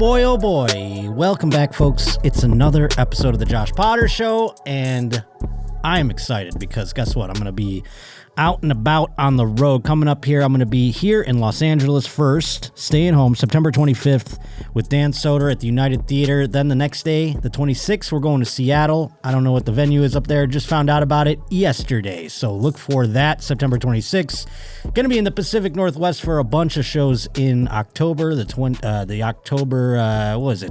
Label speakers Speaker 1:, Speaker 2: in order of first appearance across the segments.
Speaker 1: Boy, oh boy. Welcome back, folks. It's another episode of the Josh Potter Show, and I'm excited because guess what? I'm going to be out and about on the road. Coming up here, I'm going to be here in Los Angeles first, staying home September 25th with Dan Soder at the United Theater. Then the next day, the 26th, we're going to Seattle. I don't know what the venue is up there. Just found out about it yesterday. So look for that, September 26th. Going to be in the Pacific Northwest for a bunch of shows in October.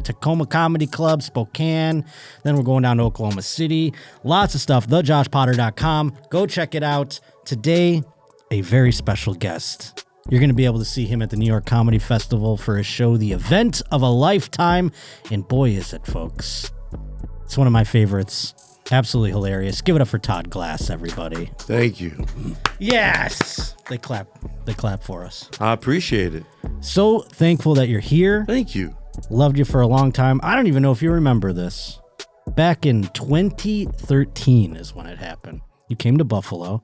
Speaker 1: Tacoma Comedy Club, Spokane. Then we're going down to Oklahoma City. Lots of stuff. TheJoshPotter.com. Go check it out. Today, a very special guest. You're going to be able to see him at the New York Comedy Festival for his show, The Event of a Lifetime. And boy, is it, folks. It's one of my favorites. Absolutely hilarious. Give it up for Todd Glass, everybody.
Speaker 2: Thank you.
Speaker 1: Yes! They clap for us.
Speaker 2: I appreciate it.
Speaker 1: So thankful that you're here.
Speaker 2: Thank you.
Speaker 1: Loved you for a long time. I don't even know if you remember this. Back in 2013 is when it happened. You came to Buffalo.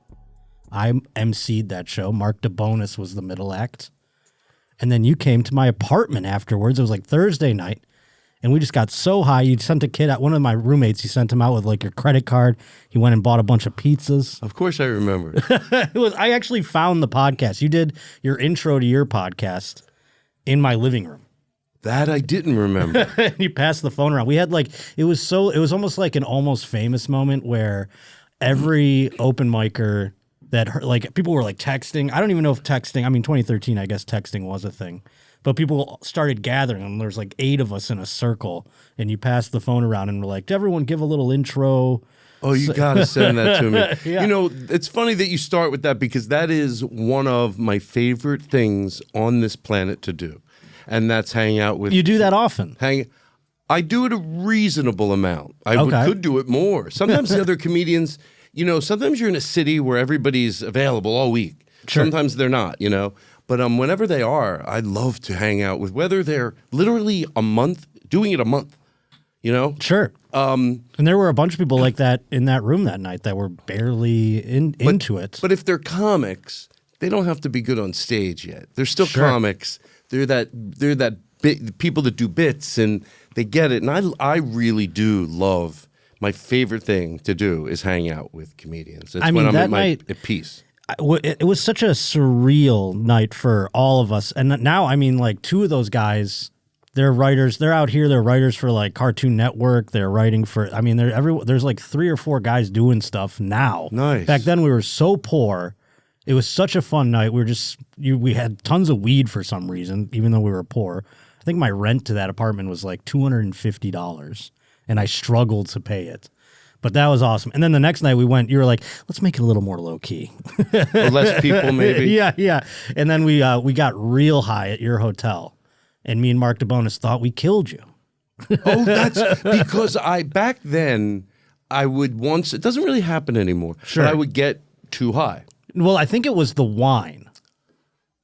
Speaker 1: I emceed that show. Mark DeBonis was the middle act. And then you came to my apartment afterwards. It was like Thursday night. And we just got so high. You sent a kid out. One of my roommates, you sent him out with like your credit card. He went and bought a bunch of pizzas.
Speaker 2: Of course I remember.
Speaker 1: I actually found the podcast. You did your intro to your podcast in my living room.
Speaker 2: That I didn't remember.
Speaker 1: You passed the phone around. We had like, it was almost like an Almost Famous moment where every open micer that like people were like texting. I don't even know if texting, 2013, I guess texting was a thing. But people started gathering, and there's like 8 of us in a circle, and you passed the phone around, and we're like, everyone give a little intro.
Speaker 2: Oh, you got to send that to me.
Speaker 1: Yeah.
Speaker 2: You know, it's funny that you start with that because that is one of my favorite things on this planet to do, and that's hang out with.
Speaker 1: You do that often?
Speaker 2: I do it a reasonable amount. I could do it more. Sometimes the other comedians, sometimes you're in a city where everybody's available all week. Sure. Sometimes they're not, But whenever they are, I love to hang out with, whether they're literally doing it a month,
Speaker 1: Sure. And there were a bunch of people like that in that room that night that were barely into it.
Speaker 2: But if they're comics, they don't have to be good on stage yet. They're still comics. They're that people that do bits, and they get it. And I really do love, my favorite thing to do is hang out with comedians. It's when I'm at peace.
Speaker 1: It was such a surreal night for all of us. And now, 2 of those guys, they're writers. They're out here. They're writers for like Cartoon Network. They're writing for, there's like 3 or 4 guys doing stuff now.
Speaker 2: Nice.
Speaker 1: Back then we were so poor. It was such a fun night. We had tons of weed for some reason, even though we were poor. I think my rent to that apartment was like $250, and I struggled to pay it. But that was awesome. And then the next night we went, you were like, let's make it a little more low key.
Speaker 2: Or less people, maybe.
Speaker 1: Yeah. And then we got real high at your hotel. And me and Mark DeBonis thought we killed you.
Speaker 2: Oh, that's because back then, it doesn't really happen anymore.
Speaker 1: Sure.
Speaker 2: But I would get too high.
Speaker 1: Well, I think it was the wine.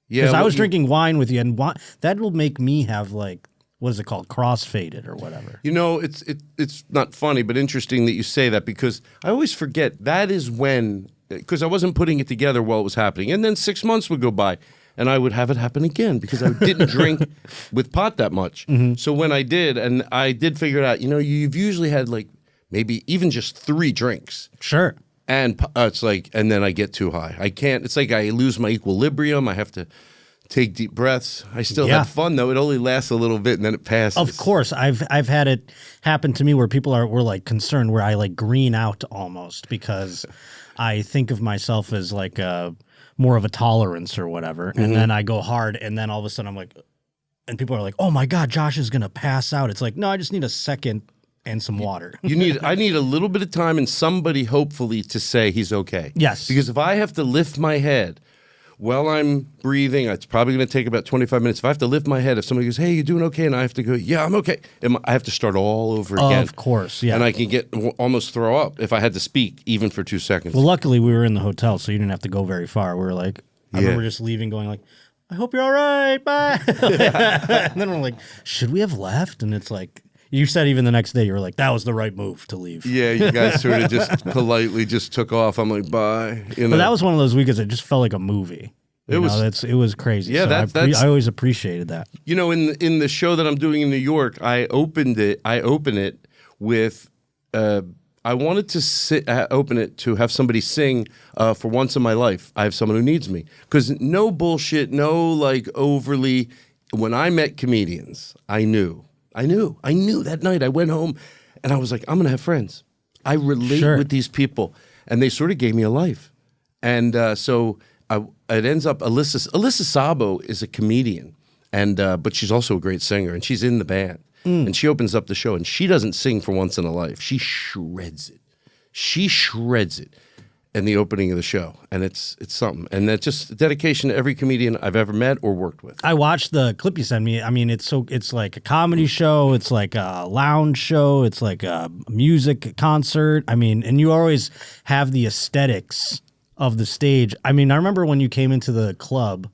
Speaker 2: Yeah.
Speaker 1: Because I was drinking wine with you, and that will make me have like, what is it called? Cross-faded or whatever. It's not funny, but interesting that you say that because I always forget that is when, because I wasn't putting it together while it was happening. And then 6 months would go by and I would have it happen again because I didn't drink with pot that much. Mm-hmm. So when I did, and I did figure it out, you've usually had like maybe even just 3 drinks. Sure.
Speaker 2: And it's like, and then I get too high. I can't, it's like I lose my equilibrium. I have to take deep breaths. I still have fun though. It only lasts a little bit and then it passes.
Speaker 1: Of course, I've had it happen to me where people were like concerned, where I like green out almost because I think of myself as like more of a tolerance or whatever, and then I go hard, and then all of a sudden I'm like, and people are like, "Oh my God, Josh is gonna pass out." It's like, no, I just need a second and some water.
Speaker 2: I need a little bit of time and somebody hopefully to say he's okay.
Speaker 1: Yes,
Speaker 2: because if I have to lift my head while I'm breathing, it's probably going to take about 25 minutes. If I have to lift my head, if somebody goes, hey, you doing okay? And I have to go, yeah, I'm okay. And I have to start all over again.
Speaker 1: Of course, yeah.
Speaker 2: And I can almost throw up if I had to speak, even for 2 seconds.
Speaker 1: Well, luckily we were in the hotel, so you didn't have to go very far. We were like, I remember just leaving going like, I hope you're all right, bye. And then we're like, should we have left? And it's like, you said even the next day, you were like, that was the right move to leave.
Speaker 2: Yeah, you guys sort of just politely just took off. I'm like, bye.
Speaker 1: But that was one of those weekends that just felt like a movie. It was crazy.
Speaker 2: Yeah,
Speaker 1: so I always appreciated that.
Speaker 2: You know, in the show that I'm doing in New York, I open it with I wanted to open it to have somebody sing For Once in My Life, I Have Someone Who Needs Me. Because no bullshit, no like overly, when I met comedians, I knew that night. I went home and I was like, I'm going to have friends. I relate with these people. And they sort of gave me a life. And so it ends up, Alyssa Sabo is a comedian, but she's also a great singer, and she's in the band. And she opens up the show, and she doesn't sing For Once in a Life. She shreds it. She shreds it in the opening of the show, and it's something. And that's just dedication to every comedian I've ever met or worked with.
Speaker 1: I watched the clip you sent me. I mean, it's like a comedy show. It's like a lounge show. It's like a music concert. I mean, and you always have the aesthetics of the stage. I mean, I remember when you came into the club,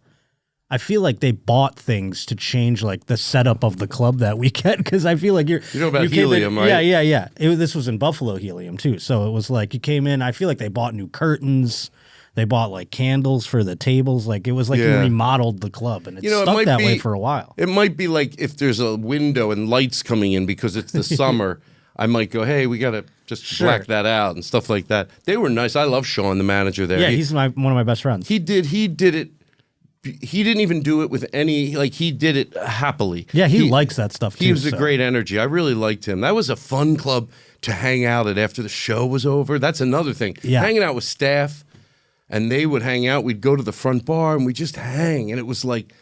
Speaker 1: I feel like they bought things to change like the setup of the club that weekend, because I feel like you
Speaker 2: know about Helium, right?
Speaker 1: Yeah. This was in Buffalo Helium too, so it was like you came in. I feel like they bought new curtains, they bought like candles for the tables. Like it was like you remodeled the club, and it stuck that way for a while.
Speaker 2: It might be like if there's a window and lights coming in because it's the summer. I might go, hey, we got to just black that out and stuff like that. They were nice. I love Sean, the manager there.
Speaker 1: Yeah, he's one of my best friends.
Speaker 2: He did it. He didn't even do it with any, like, he did it happily.
Speaker 1: Yeah, he likes that stuff too.
Speaker 2: He was a great energy. I really liked him. That was a fun club to hang out at after the show was over. That's another thing. Yeah. Hanging out with staff, and they would hang out. We'd go to the front bar, and we'd just hang, and it was like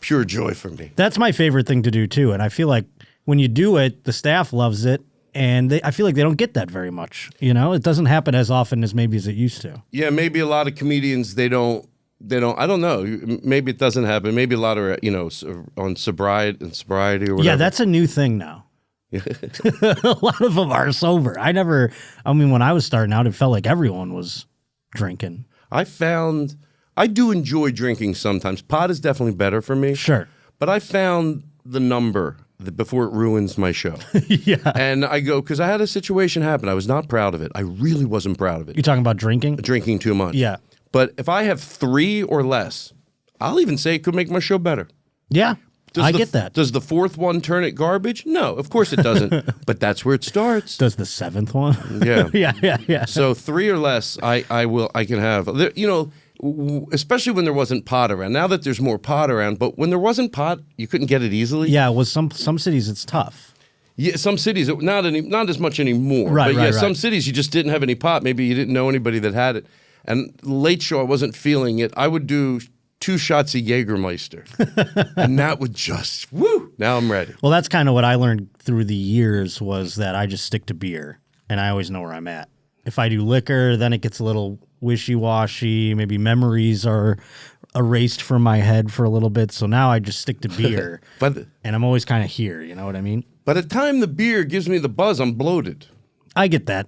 Speaker 2: pure joy for me.
Speaker 1: That's my favorite thing to do too, and I feel like when you do it, the staff loves it. And I feel like they don't get that very much. You know, it doesn't happen as often as maybe as it used to.
Speaker 2: Yeah, maybe a lot of comedians, they don't, I don't know. Maybe it doesn't happen. Maybe a lot of, on sobriety or whatever.
Speaker 1: Yeah, that's a new thing now. A lot of them are sober. When I was starting out, it felt like everyone was drinking.
Speaker 2: I do enjoy drinking sometimes. Pot is definitely better for me.
Speaker 1: Sure.
Speaker 2: But I found the number before it ruins my show.
Speaker 1: Yeah.
Speaker 2: And I go, because I had a situation happen. I was not proud of it. I really wasn't proud of it.
Speaker 1: You talking about drinking?
Speaker 2: Drinking too much.
Speaker 1: Yeah.
Speaker 2: But if I have 3 or less, I'll even say it could make my show better.
Speaker 1: Yeah, I get that.
Speaker 2: Does the 4th one turn it garbage? No, of course it doesn't. But that's where it starts.
Speaker 1: Does the 7th one?
Speaker 2: Yeah.
Speaker 1: Yeah.
Speaker 2: So 3 or less, I can have. Especially when there wasn't pot around. Now that there's more pot around, but when there wasn't pot, you couldn't get it easily.
Speaker 1: Yeah, well, some cities it's tough.
Speaker 2: Yeah, some cities not as much anymore.
Speaker 1: Right,
Speaker 2: but
Speaker 1: right.
Speaker 2: Some cities you just didn't have any pot. Maybe you didn't know anybody that had it. And late show, I wasn't feeling it. I would do 2 shots of Jägermeister, and that would just Now I'm ready.
Speaker 1: Well, that's kind of what I learned through the years, was that I just stick to beer, and I always know where I'm at. If I do liquor, then it gets a little wishy-washy. Maybe memories are erased from my head for a little bit. So now I just stick to beer, and I'm always kind of here. You know what I mean?
Speaker 2: By the time the beer gives me the buzz, I'm bloated.
Speaker 1: I get that.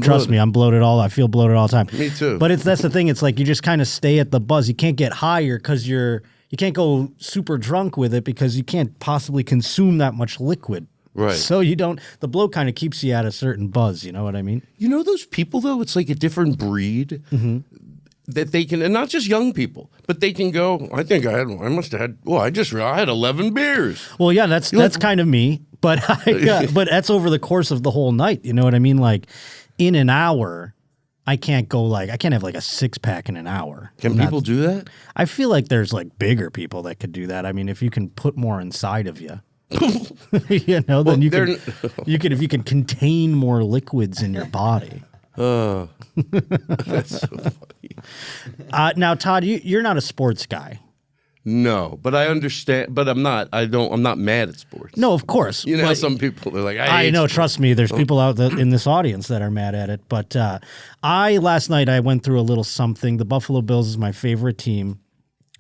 Speaker 1: Trust me, I'm bloated I feel bloated all the time.
Speaker 2: Me too.
Speaker 1: But that's the thing. It's like you just kind of stay at the buzz. You can't get higher because you can't go super drunk with it because you can't possibly consume that much liquid.
Speaker 2: Right.
Speaker 1: So the bloat kind of keeps you at a certain buzz, you know what I mean?
Speaker 2: You know those people, though, it's like a different breed that they can, and not just young people, but they can go, I had 11 beers.
Speaker 1: Well, yeah, that's kind of me, but but that's over the course of the whole night, you know what I mean? Like in an hour, I can't have like a 6-pack in an hour.
Speaker 2: Can people do that?
Speaker 1: I feel like there's like bigger people that could do that. I mean, if you can put more inside of you. Then you can if you can contain more liquids in your body.
Speaker 2: Oh, that's so funny.
Speaker 1: Now, Todd, you're not a sports guy.
Speaker 2: No, but I understand. But I'm not. I'm not mad at sports.
Speaker 1: No, of course.
Speaker 2: You know, some people are like,
Speaker 1: I know.
Speaker 2: sports.
Speaker 1: Trust me. There's people out in this audience that are mad at it. But last night I went through a little something. The Buffalo Bills is my favorite team.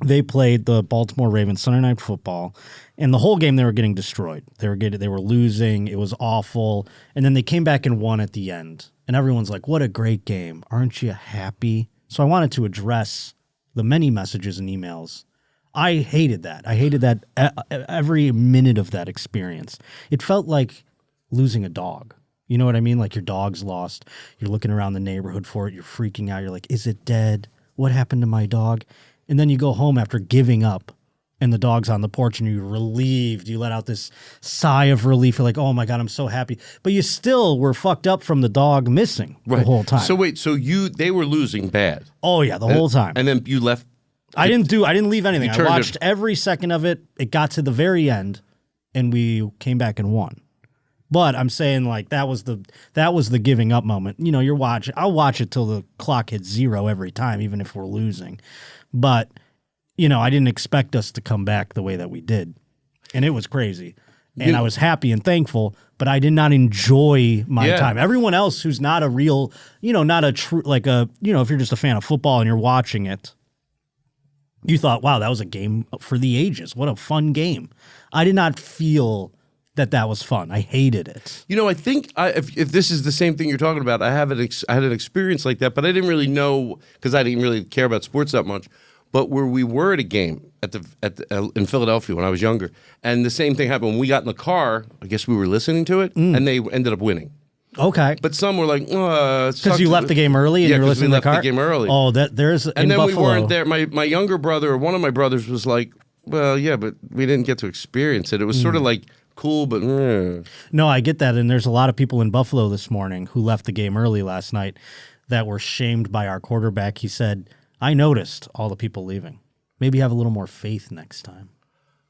Speaker 1: They played the Baltimore Ravens Sunday Night Football, and the whole game they were getting destroyed. They were losing. It was awful. And then they came back and won at the end. And everyone's like, "What a great game! Aren't you happy?" So I wanted to address the many messages and emails. I hated that. I hated that every minute of that experience. It felt like losing a dog. You know what I mean? Like your dog's lost. You're looking around the neighborhood for it. You're freaking out. You're like, "Is it dead? what happened to my dog? And then you go home after giving up and the dog's on the porch and you're relieved. You let out this sigh of relief. You're like, oh my God, I'm so happy. But you still were fucked up from the dog missing the whole time.
Speaker 2: So wait, they were losing bad.
Speaker 1: Oh yeah, the whole time.
Speaker 2: And then you left.
Speaker 1: I didn't leave anything. I watched every second of it. It got to the very end and we came back and won. But I'm saying like that was the giving up moment. You know, I'll watch it till the clock hits 0 every time, even if we're losing. But you know, I didn't expect us to come back the way that we did. And it was crazy. And I was happy and thankful, but I did not enjoy my time. Everyone else who's not a real, you know, not a true, like a, you know, if you're just a fan of football and you're watching it, you thought, wow, that was a game for the ages. What a fun game. I did not feel that was fun. I hated it.
Speaker 2: You know, I think if this is the same thing you're talking about, I had an experience like that, but I didn't really know because I didn't really care about sports that much. But where we were at a game in Philadelphia when I was younger, and the same thing happened when we got in the car. I guess we were listening to it, and they ended up winning.
Speaker 1: Okay,
Speaker 2: but some were like, because
Speaker 1: you left the game early, and you were listening to the car.
Speaker 2: The game early.
Speaker 1: Oh, there's
Speaker 2: and then Buffalo. We weren't there. My younger brother, or one of my brothers, was like, well, yeah, but we didn't get to experience it. It was sort of like cool, but
Speaker 1: no, I get that. And there's a lot of people in Buffalo this morning who left the game early last night that were shamed by our quarterback. He said, I noticed all the people leaving. Maybe have a little more faith next time.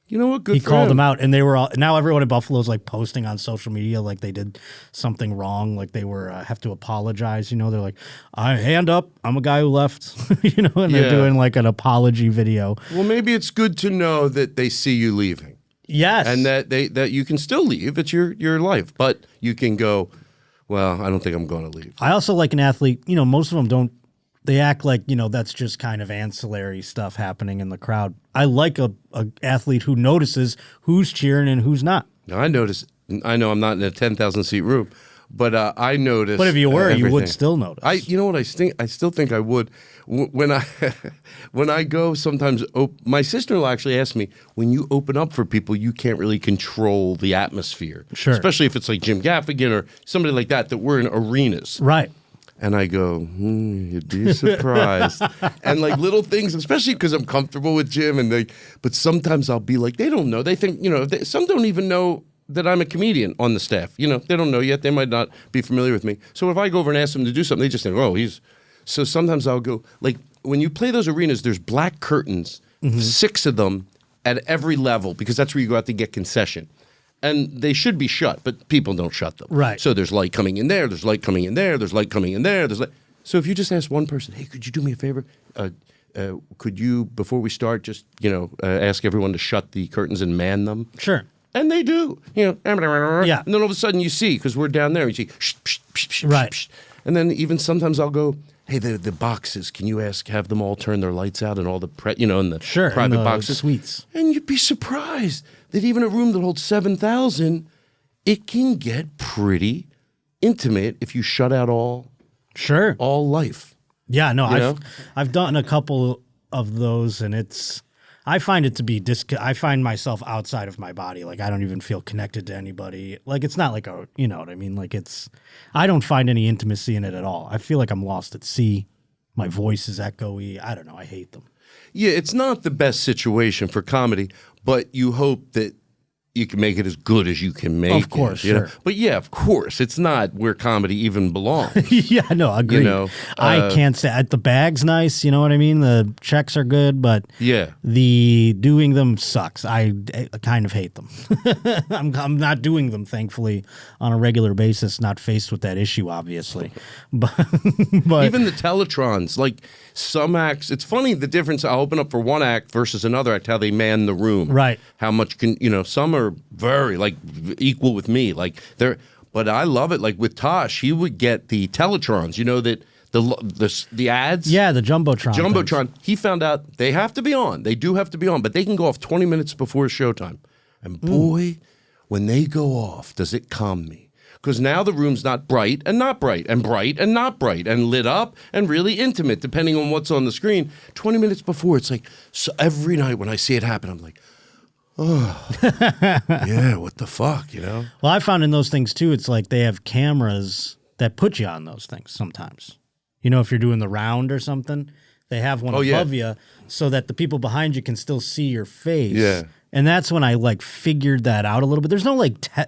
Speaker 2: You know what? Good.
Speaker 1: He called them out, and they were all. Now everyone in Buffalo is like posting on social media like they did something wrong, like they were have to apologize. You know, they're like, "I hand up. I'm a guy who left." You know, and they're doing like an apology video.
Speaker 2: Well, maybe it's good to know that they see you leaving.
Speaker 1: Yes,
Speaker 2: and that you can still leave. It's your life, but you can go. Well, I don't think I'm going to leave.
Speaker 1: I also like an athlete. You know, most of them don't. They act like, you know, that's just kind of ancillary stuff happening in the crowd. I like a athlete who notices who's cheering and who's not.
Speaker 2: No, I notice. I know I'm not in a 10,000 seat room, but I notice.
Speaker 1: But if you were, you would still notice.
Speaker 2: You know what I think? I still think I would. When I go, sometimes my sister-in-law actually asks me, when you open up for people, you can't really control the atmosphere.
Speaker 1: Sure.
Speaker 2: Especially if it's like Jim Gaffigan or somebody like that we're in arenas.
Speaker 1: Right.
Speaker 2: And I go, you'd be surprised. And like little things, especially because I'm comfortable with Jim. But sometimes I'll be like, they don't know. They think, you know, some don't even know that I'm a comedian on the staff. You know, they don't know yet. They might not be familiar with me. So if I go over and ask them to do something, they just think, oh, he's. So sometimes I'll go, like when you play those arenas, there's black curtains, 6 of them at every level, because that's where you go out to get concession. And they should be shut, but people don't shut them.
Speaker 1: Right.
Speaker 2: So there's light coming in there, there's light coming in there, there's light coming in there, there's light. So if you just ask one person, hey, could you do me a favor? Could you, before we start, just, ask everyone to shut the curtains and man them?
Speaker 1: Sure.
Speaker 2: And they do.
Speaker 1: Yeah.
Speaker 2: And then all of a sudden you see, because we're down there, you see,
Speaker 1: right.
Speaker 2: And then even sometimes I'll go, hey, the boxes, can you have them all turn their lights out and all the, in the private boxes?
Speaker 1: Suites.
Speaker 2: And you'd be surprised that even a room that holds 7,000, it can get pretty intimate if you shut out all life.
Speaker 1: Yeah, no, I've done a couple of those, and I find it to be I find myself outside of my body. Like I don't even feel connected to anybody. Like it's not like you know what I mean? Like I don't find any intimacy in it at all. I feel like I'm lost at sea. My voice is echoey. I don't know. I hate them.
Speaker 2: Yeah, it's not the best situation for comedy, but you hope that you can make it as good as you can make it.
Speaker 1: Of course, sure.
Speaker 2: But yeah, of course, it's not where comedy even belongs.
Speaker 1: Yeah, no, agreed. I can't say the bag's nice, you know what I mean? The checks are good, but the doing them sucks. I kind of hate them. I'm not doing them, thankfully, on a regular basis, not faced with that issue, obviously. But
Speaker 2: even the Teletrons, like some acts, it's funny the difference. I'll open up for one act versus another act, how they man the room.
Speaker 1: Right.
Speaker 2: How much some are very equal with me, but I love it. Like with Tosh, he would get the Teletrons, the ads.
Speaker 1: Yeah, the Jumbotron.
Speaker 2: He found out they have to be on. They do have to be on, but they can go off 20 minutes before showtime. And boy, when they go off, does it calm me. Because now the room's not bright and not bright and bright and not bright and lit up and really intimate, depending on what's on the screen. 20 minutes before, it's like, so every night when I see it happen, I'm like, oh, yeah, what the fuck, Well,
Speaker 1: I found in those things, too, it's like they have cameras that put you on those things sometimes. If you're doing the round or something, They have one above you so that the people behind you can still see your face.
Speaker 2: Yeah.
Speaker 1: And that's when I like figured that out a little bit. There's no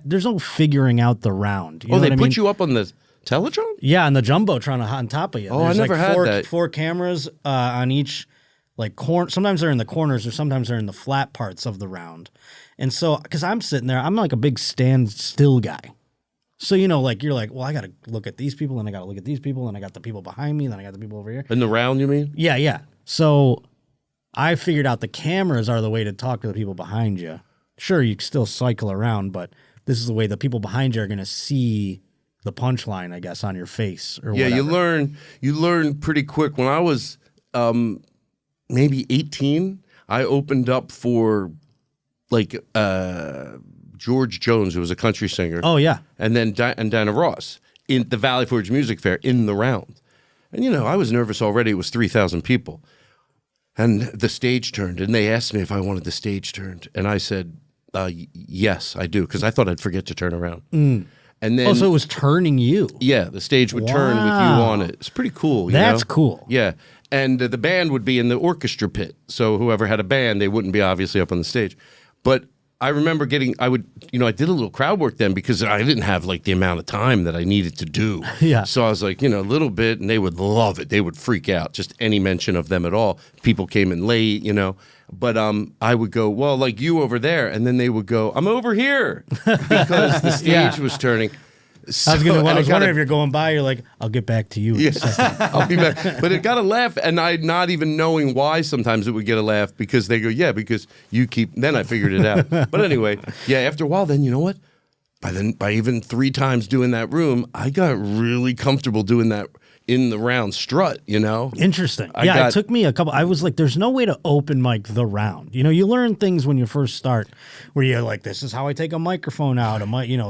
Speaker 1: there's no figuring out the round. You know
Speaker 2: they
Speaker 1: what I
Speaker 2: put
Speaker 1: mean?
Speaker 2: you up on the Teletron?
Speaker 1: Yeah, on the Jumbotron on top of you.
Speaker 2: Oh,
Speaker 1: There's
Speaker 2: I never had that.
Speaker 1: 4 cameras on each like corner. Sometimes they're in the corners or sometimes they're in the flat parts of the round. And so, because I'm sitting there, I'm like a big stand still guy. So, you know, like you're like, well, I got to look at these people and I got to look at these people and I got the people behind me and then I got the people over here.
Speaker 2: In the round, you mean?
Speaker 1: Yeah, yeah. So I figured out the cameras are the way to talk to the people behind you. Sure, you can still cycle around, but this is the way the people behind you are going to see the punchline, I guess, on your face or whatever.
Speaker 2: You learn pretty quick. When I was maybe 18, I opened up for like George Jones, who was a country singer.
Speaker 1: Oh, yeah.
Speaker 2: And then Diana Ross in the Valley Forge Music Fair in the round. And, you know, I was nervous already. It was 3,000 people. And the stage turned, and they asked me if I wanted the stage turned. And I said, yes, I do, because I thought I'd forget to turn around. And then,
Speaker 1: so it was turning you.
Speaker 2: Yeah, the stage would turn with you on it. It's pretty cool.
Speaker 1: That's cool.
Speaker 2: Yeah. And the band would be in the orchestra pit. So whoever had a band, they wouldn't be obviously up on the stage. But I remember I did a little crowd work then because I didn't have like the amount of time that I needed to do.
Speaker 1: Yeah.
Speaker 2: So I was like, a little bit, and they would love it. They would freak out, just any mention of them at all. People came in late, But I would go, well, like you over there. And then they would go, I'm over here because the stage was turning. So,
Speaker 1: I was wondering if you're going by, you're like, I'll get back to you in a second.
Speaker 2: I'll be back. But it got a laugh, and I not even knowing why sometimes it would get a laugh because they go, yeah, because you keep, then I figured it out. But anyway, yeah, after a while, then you know what? By even 3 times doing that room, I got really comfortable doing that in the round strut,
Speaker 1: Interesting. It took me a couple. I was like, there's no way to open mic the round. You learn things when you first start where you're like, this is how I take a microphone out.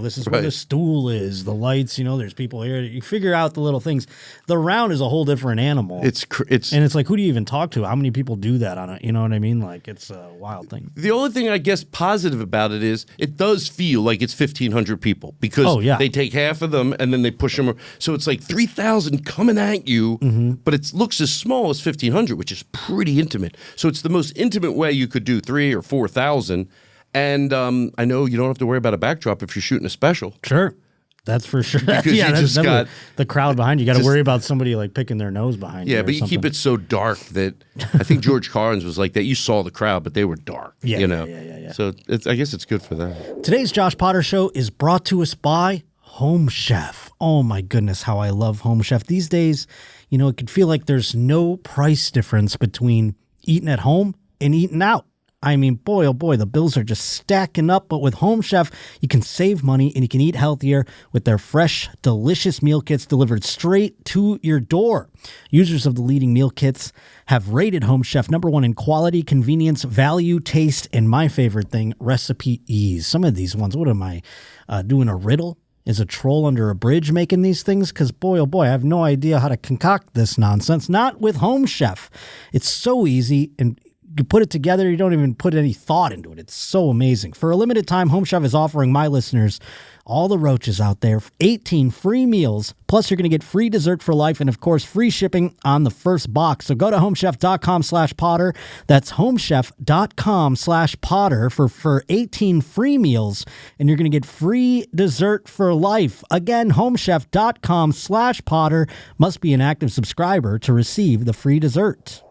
Speaker 1: This is where the stool is, the lights, there's people here. You figure out the little things. The round is a whole different animal. And it's like, who do you even talk to? How many people do that on it? You know what I mean? Like, it's a wild thing.
Speaker 2: The only thing I guess positive about it is it does feel like it's 1,500 people because they take half of them and then they push them. So it's like 3,000 coming at you, but it looks as small as 1,500, which is pretty intimate. So it's the most intimate way you could do 3,000 or 4,000. And I know you don't have to worry about a backdrop if you're shooting a special.
Speaker 1: Sure. That's for sure.
Speaker 2: Because that's
Speaker 1: the crowd behind you. You got to worry about somebody like picking their nose behind you.
Speaker 2: Yeah, but you keep it so dark that I think George Carlins was like that. You saw the crowd, but they were dark. Yeah. So I guess it's good for that.
Speaker 1: Today's Josh Potter Show is brought to us by Home Chef. Oh my goodness, how I love Home Chef. These days, it could feel like there's no price difference between eating at home and eating out. I mean, boy, oh boy, the bills are just stacking up. But with Home Chef, you can save money and you can eat healthier with their fresh, delicious meal kits delivered straight to your door. Users of the leading meal kits have rated Home Chef #1 in quality, convenience, value, taste, and my favorite thing, recipe ease. Some of these ones, what am I doing, a riddle? Is a troll under a bridge making these things? Because boy, oh boy, I have no idea how to concoct this nonsense. Not with Home Chef. It's so easy, and you put it together, you don't even put any thought into it. It's so amazing. For a limited time, Home Chef is offering my listeners, all the roaches out there, 18 free meals, plus you're going to get free dessert for life and, of course, free shipping on the first box. So go to homechef.com/Potter. That's homechef.com/Potter for 18 free meals, and you're going to get free dessert for life. Again, homechef.com/Potter. Must be an active subscriber to receive the free dessert.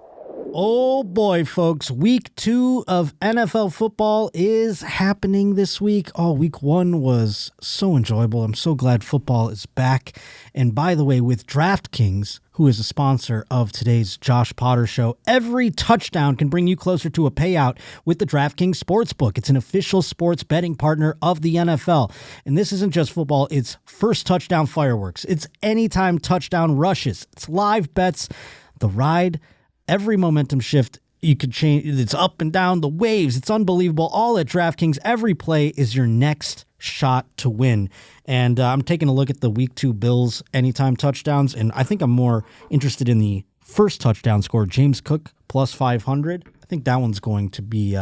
Speaker 1: Oh boy, folks, week 2 of NFL football is happening this week. Oh, week 1 was so enjoyable. I'm so glad football is back. And by the way, with DraftKings, who is a sponsor of today's Josh Potter Show, every touchdown can bring you closer to a payout with the DraftKings Sportsbook. It's an official sports betting partner of the NFL. And this isn't just football, it's first touchdown fireworks. It's anytime touchdown rushes. It's live bets, the ride, every momentum shift you could change. It's up and down, the waves. It's unbelievable. All at DraftKings. Every play is your next shot to win. And I'm taking a look at the week 2 Bills anytime touchdowns, and I think I'm more interested in the first touchdown score, James Cook plus 500. I think that one's going to be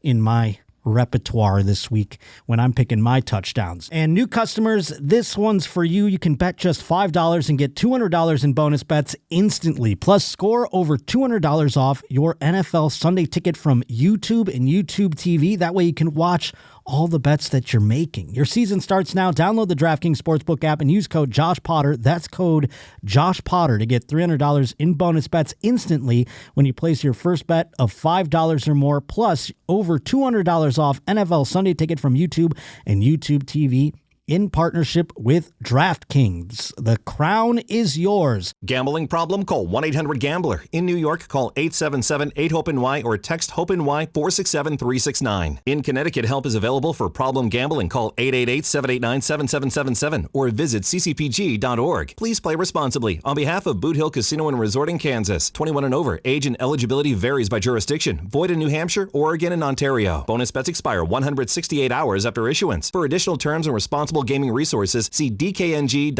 Speaker 1: in my repertoire this week when I'm picking my touchdowns. And new customers, this one's for you. You can bet just $5 and get $200 in bonus bets instantly. Plus, score over $200 off your NFL Sunday ticket from YouTube and YouTube TV. That way you can watch all the bets that you're making. Your season starts now. Download the DraftKings Sportsbook app and use code Josh Potter. That's code Josh Potter to get $300 in bonus bets instantly when you place your first bet of $5 or more, plus over $200 off NFL Sunday ticket from YouTube and YouTube TV in partnership with DraftKings. The crown is yours.
Speaker 3: Gambling problem? Call 1-800-GAMBLER. In New York, call 877-8-HOPE-NY or text HOPE-NY 467-369. In Connecticut, help is available for problem gambling. Call 888-789-7777 or visit ccpg.org. Please play responsibly. On behalf of Boot Hill Casino and Resort in Kansas, 21 and over. Age and eligibility varies by jurisdiction. Void in New Hampshire, Oregon, and Ontario. Bonus bets expire 168 hours after issuance. For additional terms and responsible gaming resources, see dkng.co/ftball.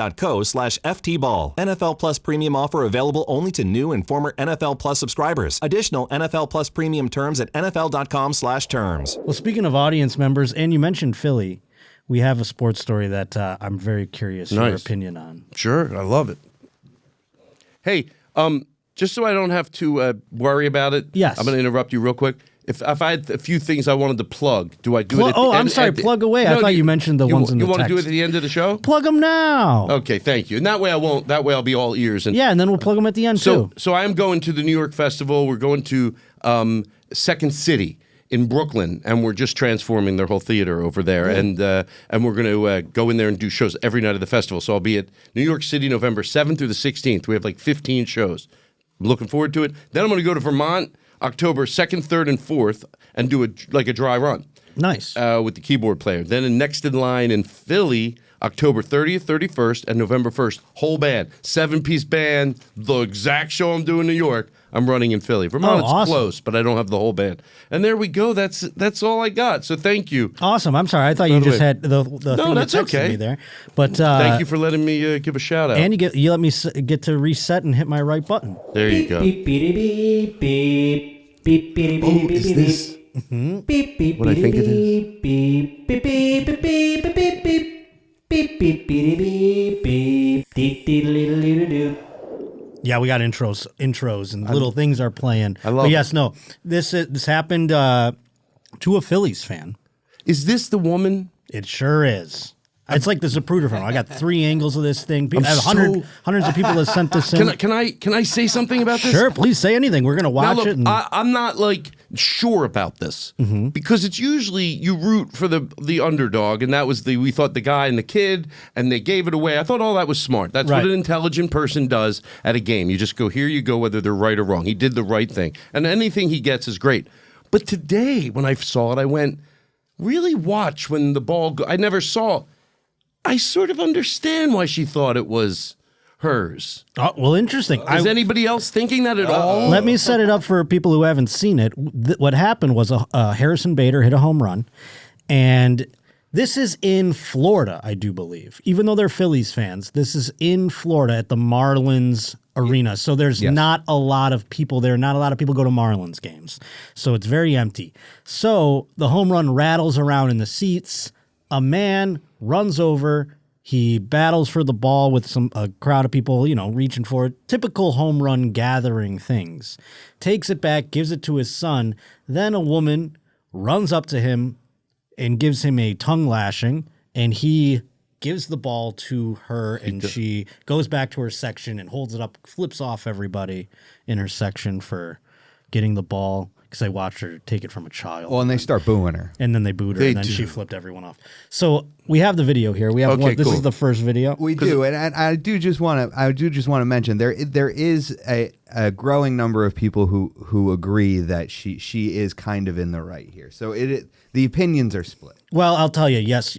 Speaker 3: NFL Plus premium offer available only to new and former NFL Plus subscribers. Additional NFL Plus premium terms at nfl.com/terms.
Speaker 1: Well, speaking of audience members, and you mentioned Philly, we have a sports story that I'm very curious your opinion on.
Speaker 2: Sure, I love it. Hey, just so I don't have to worry about it,
Speaker 1: yes.
Speaker 2: I'm going to interrupt you real quick. If I had a few things I wanted to plug, do I do it at the end?
Speaker 1: I'm sorry, plug away. I thought you mentioned the ones in the text.
Speaker 2: You want to do it at the end of the show?
Speaker 1: Plug them now.
Speaker 2: Okay, thank you. And that way I won't. That way I'll be all ears. And
Speaker 1: then we'll plug them at the end too.
Speaker 2: So I am going to the New York Festival. We're going to Second City in Brooklyn, and we're just transforming their whole theater over there. And we're going to go in there and do shows every night of the festival. So I'll be at New York City November 7th through the 16th. We have like 15 shows. I'm looking forward to it. Then I'm going to go to Vermont October 2nd, 3rd, and 4th and do a dry run.
Speaker 1: Nice.
Speaker 2: With the keyboard player. Then next in line in Philly, October 30th, 31st, and November 1st. Whole band. 7-piece band. The exact show I'm doing in New York, I'm running in Philly. Vermont, it's
Speaker 1: awesome.
Speaker 2: close, but I don't have the whole band. And there we go. That's all I got. So thank you.
Speaker 1: Awesome. I'm sorry. I thought you just had the
Speaker 2: no,
Speaker 1: thing
Speaker 2: that's
Speaker 1: that texted
Speaker 2: okay.
Speaker 1: me there. But
Speaker 2: thank you for letting me give a shout out.
Speaker 1: And you let me get to reset and hit my right button.
Speaker 2: There you go.
Speaker 4: Beep, beep, beep, beep. Beep, beep, beep,
Speaker 2: is
Speaker 4: beep,
Speaker 2: this
Speaker 4: beep, beep, beep,
Speaker 2: what I think it is?
Speaker 4: beep, beep, beep, beep, beep, beep, beep, beep, beep, beep, beep, beep, beep.
Speaker 1: Yeah, we got intros, and little things are playing.
Speaker 2: I love
Speaker 1: but
Speaker 2: it.
Speaker 1: yes, no, this happened to a Phillies fan.
Speaker 2: Is this the woman?
Speaker 1: It sure is. It's like the Zapruder film. I got 3 angles of this thing. I have hundreds of people that sent this in.
Speaker 2: Can I say something about this?
Speaker 1: Sure, please say anything. We're gonna watch
Speaker 2: Now, look,
Speaker 1: it. And
Speaker 2: I'm not sure about this because it's usually you root for the underdog, and that was we thought the guy and the kid, and they gave it away. I thought all that was smart. That's
Speaker 1: Right.
Speaker 2: what an intelligent person does at a game. You just go, here you go, whether they're right or wrong. He did the right thing, and anything he gets is great. But today, when I saw it, I went, really watch when the ball. I never saw. I sort of understand why she thought it was hers.
Speaker 1: oh, well, interesting.
Speaker 2: Is anybody else thinking that at all?
Speaker 1: Let me set it up for people who haven't seen it. What happened was Harrison Bader hit a home run, and this is in Florida, I do believe. Even though they're Phillies fans, this is in Florida at the Marlins Arena. So there's not a lot of people there. Not a lot of people go to Marlins games. So it's very empty. So the home run rattles around in the seats. A man runs over. He battles for the ball with a crowd of people, reaching for it. Typical home run gathering things. Takes it back, gives it to his son. Then a woman runs up to him and gives him a tongue lashing, and he gives the ball to her, and she goes back to her section and holds it up, flips off everybody in her section for getting the ball. Because I watched her take it from a child.
Speaker 5: Well, and they start booing her.
Speaker 1: And then they booed her, and then she flipped everyone off. So we have the video here. We have this is the first video.
Speaker 5: We do, and I do just want to mention there is a growing number of people who agree that she is kind of in the right here. So the opinions are split.
Speaker 1: Well, I'll tell you, yes.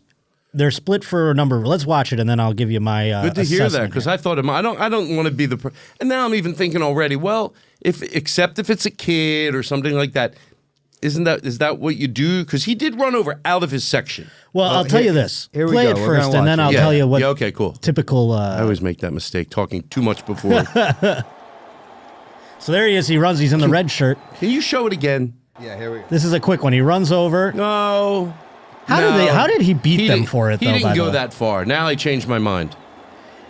Speaker 1: They're split for a number. Let's watch it, and then I'll give you my
Speaker 2: good to hear that, because
Speaker 1: here.
Speaker 2: I thought I don't want to be the and now I'm even thinking already. Well, except if it's a kid or something like that, is that what you do? Because he did run over out of his section.
Speaker 1: Well, I'll tell you this.
Speaker 5: Here we
Speaker 1: Play
Speaker 5: go.
Speaker 1: it
Speaker 5: We're
Speaker 1: first,
Speaker 5: gonna
Speaker 1: and then
Speaker 5: watch
Speaker 1: I'll
Speaker 5: it.
Speaker 1: tell you what.
Speaker 2: Yeah, okay, cool.
Speaker 1: Typical.
Speaker 2: I always make that mistake, talking too much before.
Speaker 1: So there he is. He runs. He's in the red shirt.
Speaker 2: Can you show it again?
Speaker 5: Yeah, here we go.
Speaker 1: This is a quick one. He runs over.
Speaker 2: No.
Speaker 1: How did he beat them for it, though?
Speaker 2: He didn't go that far. Now I changed my mind.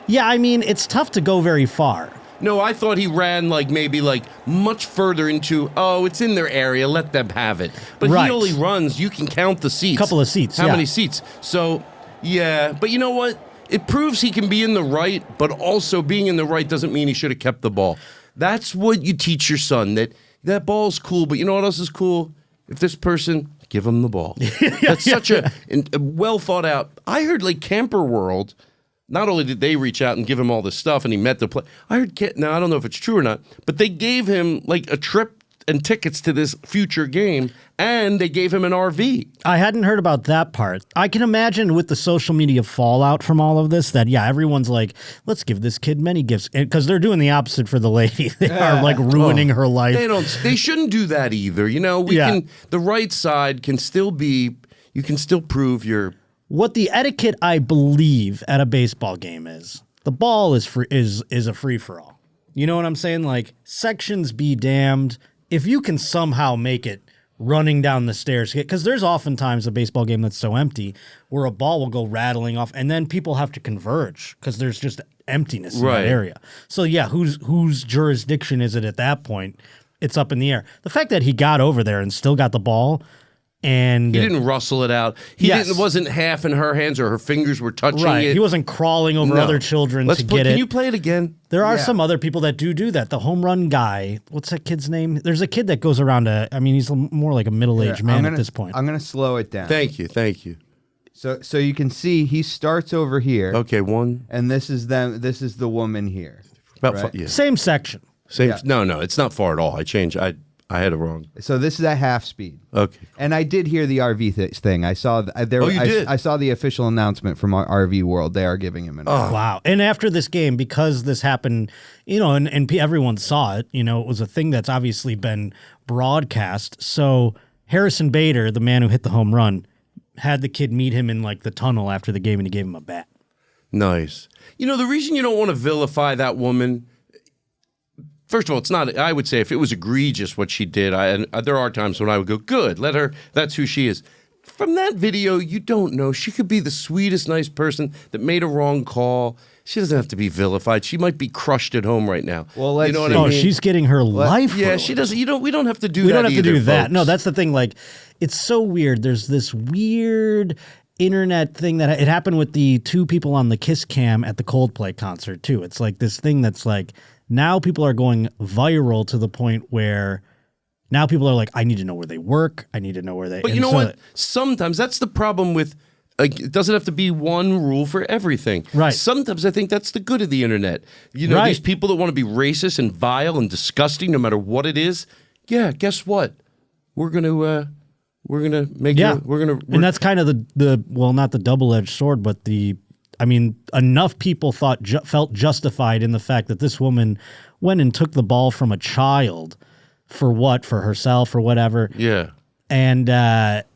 Speaker 1: Yeah, I mean, it's tough to go very far.
Speaker 2: No, I thought he ran maybe much further into, it's in their area, let them have it. But he only runs, you can count the seats.
Speaker 1: Couple of seats,
Speaker 2: How many seats? So, yeah, but you know what? It proves he can be in the right, but also being in the right doesn't mean he should have kept the ball. That's what you teach your son, that ball's cool, but you know what else is cool? If this person, give him the ball. That's such a well thought out. I heard Camper World, not only did they reach out and give him all this stuff and he met the play, I heard, now I don't know if it's true or not, but they gave him a trip and tickets to this future game, and they gave him an RV.
Speaker 1: I hadn't heard about that part. I can imagine with the social media fallout from all of this that, everyone's like, let's give this kid many gifts. Because they're doing the opposite for the lady. They are ruining her life.
Speaker 2: They shouldn't do that either. The right side can still be, you can still prove your...
Speaker 1: What the etiquette, I believe, at a baseball game is, the ball is a free-for-all. You know what I'm saying? Sections be damned. If you can somehow make it running down the stairs, because there's oftentimes a baseball game that's so empty where a ball will go rattling off and then people have to converge because there's just emptiness in that area. So whose jurisdiction is it at that point? It's up in the air. The fact that he got over there and still got the ball, and
Speaker 2: he didn't rustle it out. It wasn't half in her hands or her fingers were touching it.
Speaker 1: He wasn't crawling over other children to get it.
Speaker 2: Can you play it again?
Speaker 1: There are some other people that do that. The home run guy, what's that kid's name? There's a kid that goes around he's more like a middle-aged man at this point.
Speaker 5: I'm going to slow it down.
Speaker 2: Thank you.
Speaker 5: So you can see he starts over here.
Speaker 2: Okay, one.
Speaker 5: And this is them. This is the woman here.
Speaker 1: Same section.
Speaker 2: No, it's not far at all. I changed. I had it wrrong.
Speaker 5: So this is at half speed.
Speaker 2: Okay.
Speaker 5: And I did hear the RV thing. I saw
Speaker 2: did?
Speaker 5: I saw the official announcement from RV World. They are giving him an RV.
Speaker 1: Wow. And after this game, because this happened, and everyone saw it, it was a thing that's obviously been broadcast. So Harrison Bader, the man who hit the home run, had the kid meet him in the tunnel after the game, and he gave him a bat.
Speaker 2: Nice. The reason you don't want to vilify that woman, first of all, it's not, I would say if it was egregious what she did, there are times when I would go, good, let her, that's who she is. From that video, you don't know. She could be the sweetest, nice person that made a wrong call. She doesn't have to be vilified. She might be crushed at home right now.
Speaker 5: Well, let's
Speaker 2: what
Speaker 5: see.
Speaker 2: I mean?
Speaker 1: She's getting her life ruined.
Speaker 2: Yeah, she doesn't. We don't have to do that.
Speaker 1: We don't have to do that.
Speaker 2: Folks.
Speaker 1: No, that's the thing. It's so weird. There's this weird internet thing that it happened with the two people on the Kiss Cam at the Coldplay concert too. It's this thing that's now people are going viral to the point where now people are I need to know where they work. I need to know where they...
Speaker 2: But you know what? Sometimes that's the problem with... it doesn't have to be one rule for everything.
Speaker 1: Right.
Speaker 2: Sometimes I think that's the good of the internet. These people that want to be racist and vile and disgusting no matter what it is, guess what? We're going to make
Speaker 1: and that's kind of the not the double-edged sword, but enough people felt justified in the fact that this woman went and took the ball from a child for herself or whatever.
Speaker 2: Yeah.
Speaker 1: And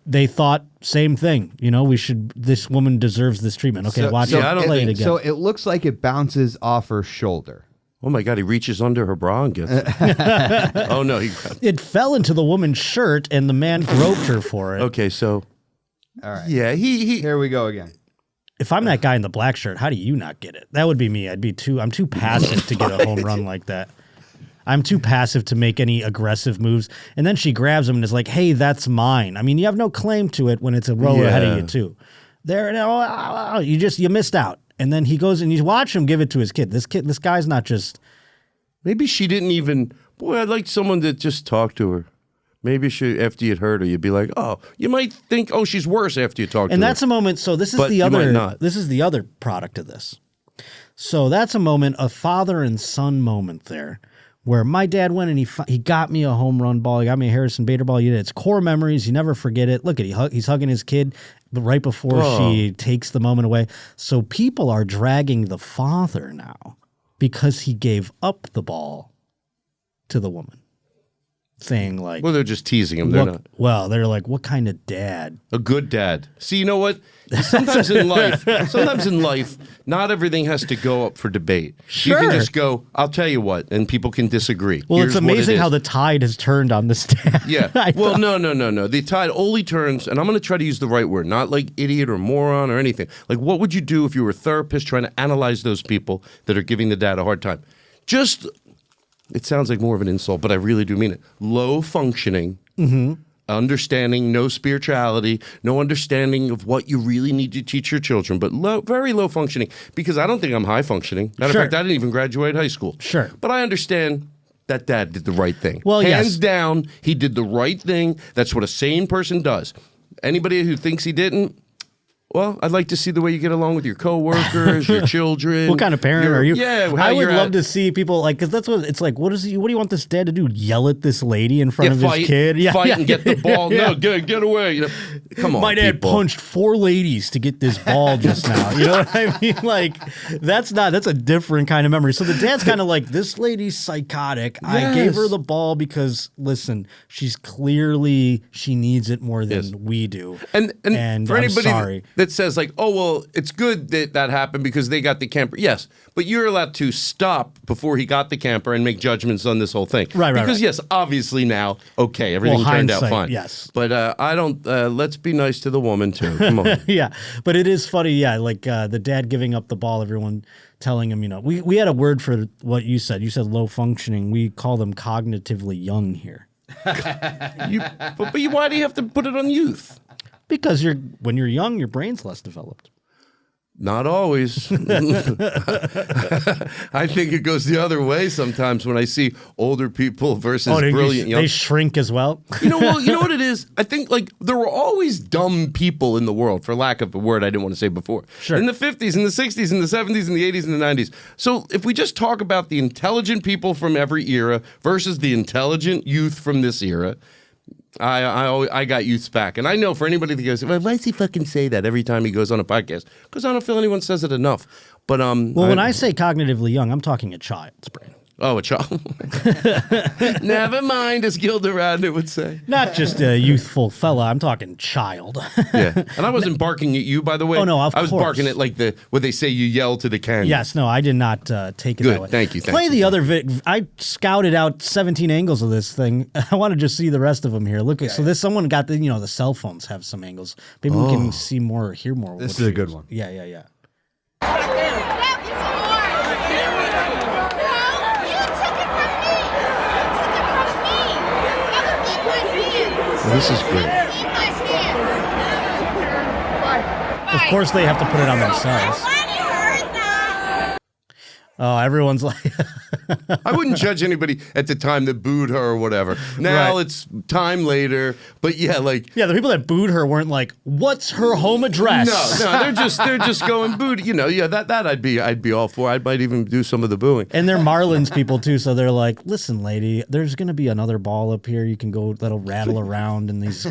Speaker 1: they thought same thing. This woman deserves this treatment. Okay, watch it. Play it again.
Speaker 5: So it looks like it bounces off her shoulder.
Speaker 2: Oh my God, he reaches under her bra and gets it. Oh no,
Speaker 1: it fell into the woman's shirt and the man groped her for it.
Speaker 2: Okay, so.
Speaker 5: All right.
Speaker 2: Yeah, he.
Speaker 5: Here we go again.
Speaker 1: If I'm that guy in the black shirt, how do you not get it? That would be me. I'm too passive to get a home run like that. I'm too passive to make any aggressive moves. And then she grabs him and is like, hey, that's mine. You have no claim to it when it's a row ahead of you too. You missed out. And then he goes and you watch him give it to his kid. This guy's not just...
Speaker 2: Maybe she didn't even... Boy, I'd like someone to just talk to her. Maybe after you'd heard her, you'd be like, oh, you might think, oh, she's worse after you talk to her.
Speaker 1: And that's a moment, so this is this is the other product of this. So that's a moment, a father and son moment there, where my dad went and he got me a home run ball. He got me a Harrison Bader ball. It's core memories. You never forget it. Look at he's hugging his kid right before she takes the moment away. So people are dragging the father now because he gave up the ball to the woman. saying like,
Speaker 2: well, they're just teasing him. They're not.
Speaker 1: Well, they're like, what kind of dad?
Speaker 2: A good dad. See, you know what? Sometimes in life, not everything has to go up for debate.
Speaker 1: Sure.
Speaker 2: You can just go, I'll tell you what, and people can disagree.
Speaker 1: Well,
Speaker 2: Here's
Speaker 1: it's amazing
Speaker 2: what
Speaker 1: how the tide has turned on this dad.
Speaker 2: Yeah. Well, no. The tide only turns, and I'm going to try to use the right word, not like idiot or moron or anything. Like, what would you do if you were a therapist trying to analyze those people that are giving the dad a hard time? Just, it sounds like more of an insult, but I really do mean it. Low functioning. Understanding, no spirituality, no understanding of what you really need to teach your children, but very low functioning, because I don't think I'm high functioning. Matter of fact, I didn't even graduate high school.
Speaker 1: Sure.
Speaker 2: But I understand that dad did the right thing.
Speaker 1: Well,
Speaker 2: Hands down, he did the right thing. That's what a sane person does. Anybody who thinks he didn't, well, I'd like to see the way you get along with your coworkers, your children.
Speaker 1: What kind of parent are you?
Speaker 2: Yeah,
Speaker 1: I would love to see people like, because that's what it's like. What do you want this dad to do? Yell at this lady in front of his kid?
Speaker 2: Fight and get the ball. No, get away. You know, come on,
Speaker 1: my dad punched 4 ladies to get this ball just now. You know what I mean? Like, that's a different kind of memory. So the dad's kind of like, this lady's psychotic. Yes. I gave her the ball because, listen, she needs it more than we do. And
Speaker 2: for
Speaker 1: I'm
Speaker 2: anybody
Speaker 1: sorry.
Speaker 2: That says like, oh, well, it's good that happened because they got the camper. Yes, but you're allowed to stop before he got the camper and make judgments on this whole thing.
Speaker 1: Right.
Speaker 2: Because yes, obviously now, okay, everything turned out fine.
Speaker 1: Yes.
Speaker 2: But I don't, let's be nice to the woman too. Come on.
Speaker 1: Yeah, but it is funny, yeah, like the dad giving up the ball, everyone telling him, you know, we had a word for what you said. You said low functioning. We call them cognitively young here.
Speaker 2: But why do you have to put it on youth?
Speaker 1: Because when you're young, your brain's less developed.
Speaker 2: Not always. I think it goes the other way sometimes when I see older people versus brilliant young.
Speaker 1: They shrink as well.
Speaker 2: You know what it is? I think like there were always dumb people in the world, for lack of a word I didn't want to say before.
Speaker 1: Sure.
Speaker 2: In the 50s, in the 60s, in the 70s, in the 80s, and the 90s. So if we just talk about the intelligent people from every era versus the intelligent youth from this era, I got youth's back. And I know for anybody that goes, well, why does he fucking say that every time he goes on a podcast? Because I don't feel anyone says it enough. But
Speaker 1: when I say cognitively young, I'm talking a child's brain.
Speaker 2: Oh, a child. Never mind, as Gilda Radner would say.
Speaker 1: Not just a youthful fella. I'm talking child.
Speaker 2: Yeah. And I wasn't barking at you, by the way.
Speaker 1: Oh, no, of course.
Speaker 2: I was barking at like what they say you yell to the canyon.
Speaker 1: Yes, no, I did not take it
Speaker 2: Good.
Speaker 1: that way.
Speaker 2: Thank you.
Speaker 1: Play the other I scouted out 17 angles of this thing. I want to just see the rest of them here. Look, someone got the cell phones have some angles. Maybe we can see more or hear more.
Speaker 5: This is a good one.
Speaker 1: Yeah.
Speaker 2: This is great.
Speaker 1: Of course, they have to put it on themselves. Oh, everyone's like...
Speaker 2: I wouldn't judge anybody at the time that booed her or whatever. Now it's time later, but yeah, like...
Speaker 1: Yeah, the people that booed her weren't like, what's her home address?
Speaker 2: No, they're just going booed. You know, yeah, that I'd be all for. I might even do some of the booing.
Speaker 1: And they're Marlins people too, so they're like, listen, lady, there's going to be another ball up here. You can go, that'll rattle around in these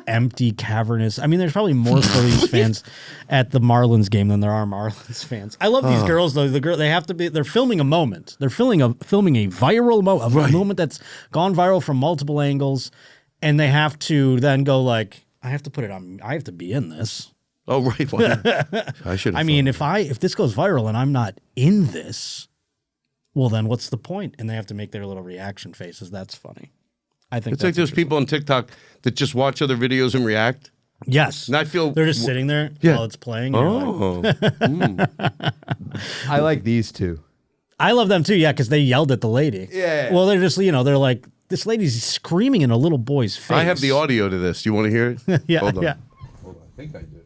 Speaker 1: empty, cavernous... I mean, there's probably more Phillies fans at the Marlins game than there are Marlins fans. I love these girls, though. They have to be... They're filming a moment. They're filming a viral moment, a moment that's gone viral from multiple angles, and they have to then go like, I have to put it on. I have to be in this.
Speaker 2: Oh right. Well, I should.
Speaker 1: I mean, if this goes viral and I'm not in this, well then what's the point? And they have to make their little reaction faces. That's funny. I think
Speaker 2: it's like those people on TikTok that just watch other videos and react.
Speaker 1: Yes.
Speaker 2: And I feel
Speaker 1: they're just sitting there while it's playing.
Speaker 2: Oh.
Speaker 5: I like these two.
Speaker 1: I love them too, yeah, because they yelled at the lady.
Speaker 5: Yeah.
Speaker 1: Well, they're just, they're like, this lady's screaming in a little boy's face.
Speaker 2: I have the audio to this. Do you want to hear it?
Speaker 1: Yeah,
Speaker 2: Hold on.
Speaker 1: yeah.
Speaker 2: Hold on. I think I did.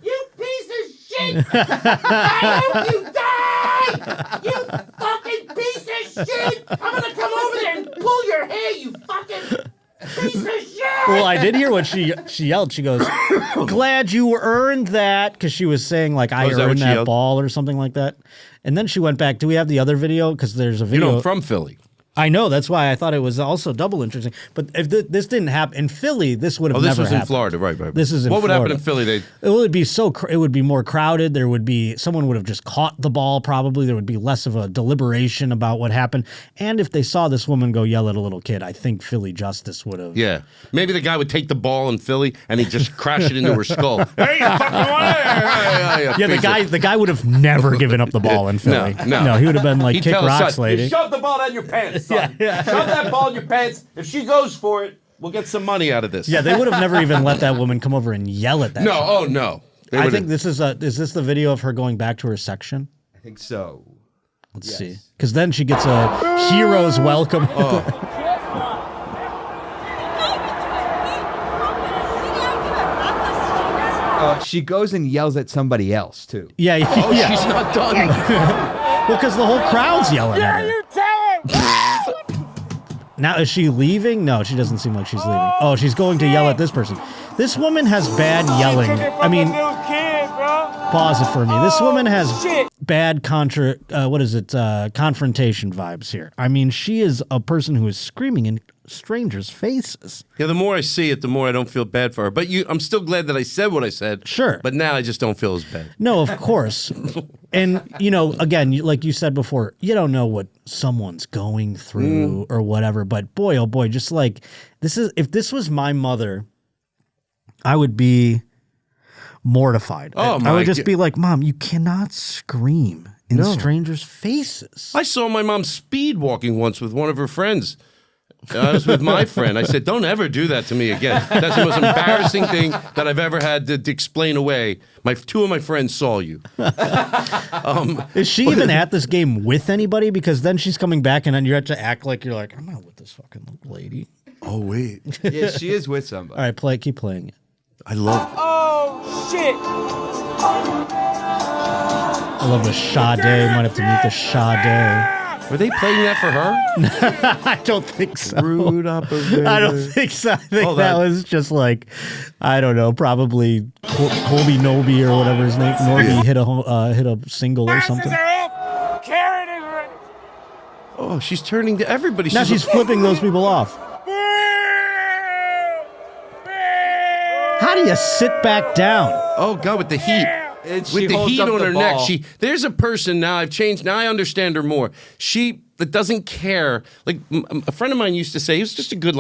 Speaker 6: You piece of shit! I hope you die! You fucking piece of shit! I'm gonna come over there and pull your hair, you fucking piece of shit!
Speaker 1: Well, I did hear what she yelled. She goes, glad you earned that, because she was saying, like, I earned that ball or something like that. And then she went back. Do we have the other video? Because there's a video.
Speaker 2: From Philly.
Speaker 1: I know. That's why I thought it was also double interesting. But if this didn't happen in Philly, this would have never happened.
Speaker 2: This was in Florida, right.
Speaker 1: This is in
Speaker 2: What would
Speaker 1: Florida.
Speaker 2: happen in Philly?
Speaker 1: It would be it would be more crowded. There would be someone would have just caught the ball. Probably there would be less of a deliberation about what happened. And if they saw this woman go yell at a little kid, I think Philly justice would have.
Speaker 2: Yeah, maybe the guy would take the ball in Philly and he'd just crash it into her skull. Hey, you fucking
Speaker 1: Yeah, the guy would have never given up the ball in Philly.
Speaker 2: No,
Speaker 1: he would have been like,
Speaker 2: He'd
Speaker 1: kick
Speaker 2: tell his
Speaker 1: rocks,
Speaker 2: son,
Speaker 1: lady.
Speaker 2: "You shove the ball down your pants, son. Shove that ball in your pants. If she goes for it, we'll get some money out of this."
Speaker 1: Yeah, they would have never even let that woman come over and yell at that.
Speaker 2: No,
Speaker 1: child.
Speaker 2: oh no.
Speaker 1: I think this is this the video of her going back to her section?
Speaker 5: I think so.
Speaker 1: Let's see. Because then she gets a hero's welcome.
Speaker 5: She goes and yells at somebody else too.
Speaker 1: Yeah.
Speaker 2: She's not done.
Speaker 1: Well, because the whole crowd's yelling at her.
Speaker 6: You tell him!
Speaker 1: Now, is she leaving? No, she doesn't seem like she's leaving. Oh, she's going to yell at this person. This woman has bad yelling. I mean, pause it for me. This woman has bad confrontation vibes here. I mean, she is a person who is screaming in strangers' faces.
Speaker 2: Yeah, the more I see it, the more I don't feel bad for her. But I'm still glad that I said what I said.
Speaker 1: Sure.
Speaker 2: But now I just don't feel as bad.
Speaker 1: No, of course. And, again, like you said before, you don't know what someone's going through or whatever. But boy, oh boy, just like if this was my mother, I would be mortified. I would just be like, Mom, you cannot scream in strangers' faces.
Speaker 2: I saw my mom speed walking once with one of her friends. I was with my friend. I said, "Don't ever do that to me again." That's the most embarrassing thing that I've ever had to explain away. Two of my friends saw you.
Speaker 1: Is she even at this game with anybody? Because then she's coming back and then you have to act like you're like, I'm not with this fucking lady.
Speaker 2: Oh, wait.
Speaker 5: Yeah, she is with somebody.
Speaker 1: All right, keep playing it.
Speaker 2: I love it.
Speaker 6: Oh, shit!
Speaker 1: I love the Sade. Might have to meet the Sade.
Speaker 2: Were they playing that for her?
Speaker 1: I don't think so.
Speaker 2: Rude operator.
Speaker 1: I don't think so. I think that was just like, I don't know, probably Colby Noby or whatever his name. Norby hit a single or something.
Speaker 6: Karen is ready.
Speaker 2: Oh, she's turning to everybody.
Speaker 1: Now she's flipping those people off. How do you sit back down?
Speaker 2: Oh, God, with the heat. With the heat on her neck, there's a person now. I've changed. Now I understand her more. That doesn't care. Like a friend of mine used to say, he was just a good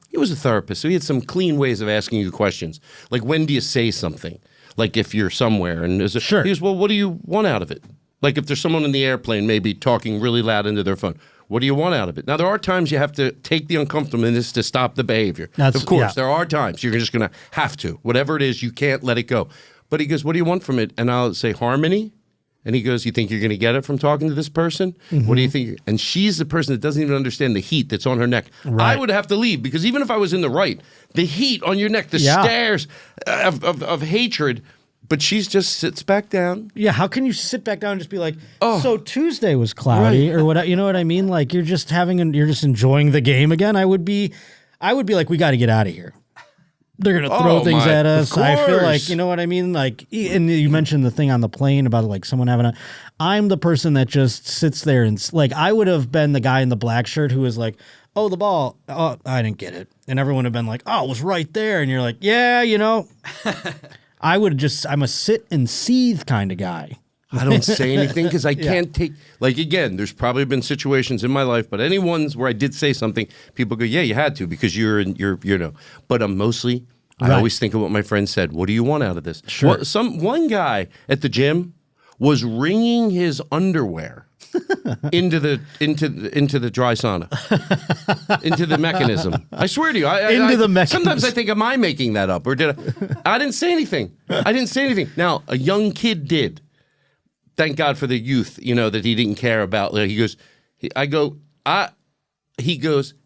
Speaker 2: he was a therapist, so he had some clean ways of asking you questions. Like, when do you say something? Like if you're somewhere and
Speaker 1: sure.
Speaker 2: He goes, well, what do you want out of it? Like if there's someone in the airplane maybe talking really loud into their phone. What do you want out of it? Now, there are times you have to take the uncomfortableness to stop the behavior. Of course, there are times you're just going to have to. Whatever it is, you can't let it go. But he goes, what do you want from it? And I'll say, harmony. And he goes, you think you're going to get it from talking to this person? Mm-hmm. What do you think? And she's the person that doesn't even understand the heat that's on her neck. Right. I would have to leave because even if I was in the right, the heat on your neck, the stares of hatred, but she just sits back down.
Speaker 1: Yeah, how can you sit back down and just be like, so Tuesday was cloudy or what? You know what I mean? Like you're just enjoying the game again. I would be like, we got to get out of here. They're going to throw things at us. I feel like, you know what I mean? Like, and you mentioned the thing on the plane about like someone having I'm the person that just sits there and like, I would have been the guy in the black shirt who was like, oh, the ball. Oh, I didn't get it. And everyone would have been like, oh, it was right there. And you're like, yeah, I'm a sit and seethe kind of guy.
Speaker 2: I don't say anything because I can't take, like, again, there's probably been situations in my life, but any ones where I did say something, people go, yeah, you had to because you're but mostly, I always think of what my friend said. What do you want out of this?
Speaker 1: Sure.
Speaker 2: One guy at the gym was wringing his underwear into the dry sauna, into the mechanism. I swear to you,
Speaker 1: the mechanism.
Speaker 2: Sometimes I think, am I making that up, or did I? I didn't say anything. Now a young kid did. Thank God for the youth, that he didn't care about. He goes,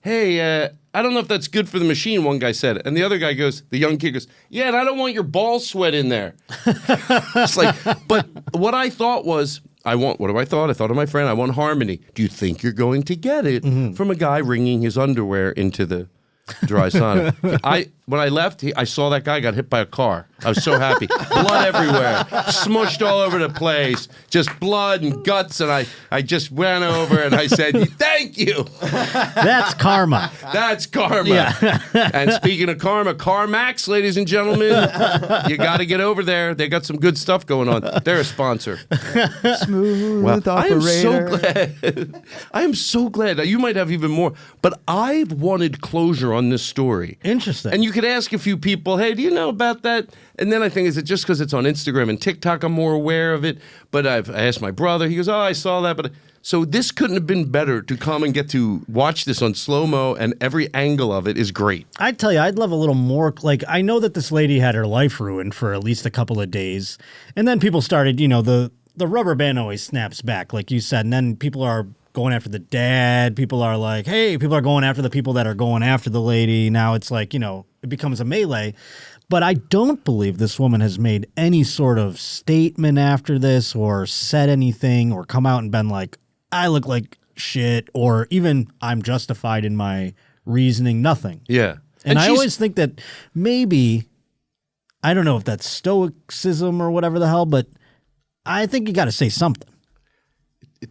Speaker 2: hey, I don't know if that's good for the machine, one guy said. And the other guy goes, the young kid goes, yeah, and I don't want your ball sweat in there. It's like, but what I thought was, what do I thought? I thought of my friend, I want harmony. Do you think you're going to get it from a guy wringing his underwear into the dry sauna? when I left, I saw that guy got hit by a car. I was so happy. Blood everywhere, smushed all over the place, just blood and guts. And I just went over and I said, "Thank you."
Speaker 1: That's karma.
Speaker 2: That's karma.
Speaker 1: Yeah.
Speaker 2: And speaking of karma, CarMax, ladies and gentlemen, you got to get over there. They got some good stuff going on. They're a sponsor.
Speaker 5: Smooth
Speaker 2: I am so
Speaker 5: operator.
Speaker 2: glad. I am so glad. You might have even more, but I've wanted closure on this story.
Speaker 1: Interesting.
Speaker 2: And you could ask a few people, hey, do you know about that? And then I think, is it just because it's on Instagram and TikTok I'm more aware of it? But I asked my brother. He goes, oh, I saw that. But so this couldn't have been better to come and get to watch this on slow-mo, and every angle of it is great.
Speaker 1: I'd tell you, I'd love a little more. Like, I know that this lady had her life ruined for at least a couple of days. And then people started, the rubber band always snaps back, like you said. And then people are going after the dad. People are like, hey, people are going after the people that are going after the lady. Now it's like, it becomes a melee. But I don't believe this woman has made any sort of statement after this or said anything or come out and been like, I look like shit, or even I'm justified in my reasoning. Nothing.
Speaker 2: Yeah.
Speaker 1: And I always think that maybe, I don't know if that's stoicism or whatever the hell, but I think you got to say something.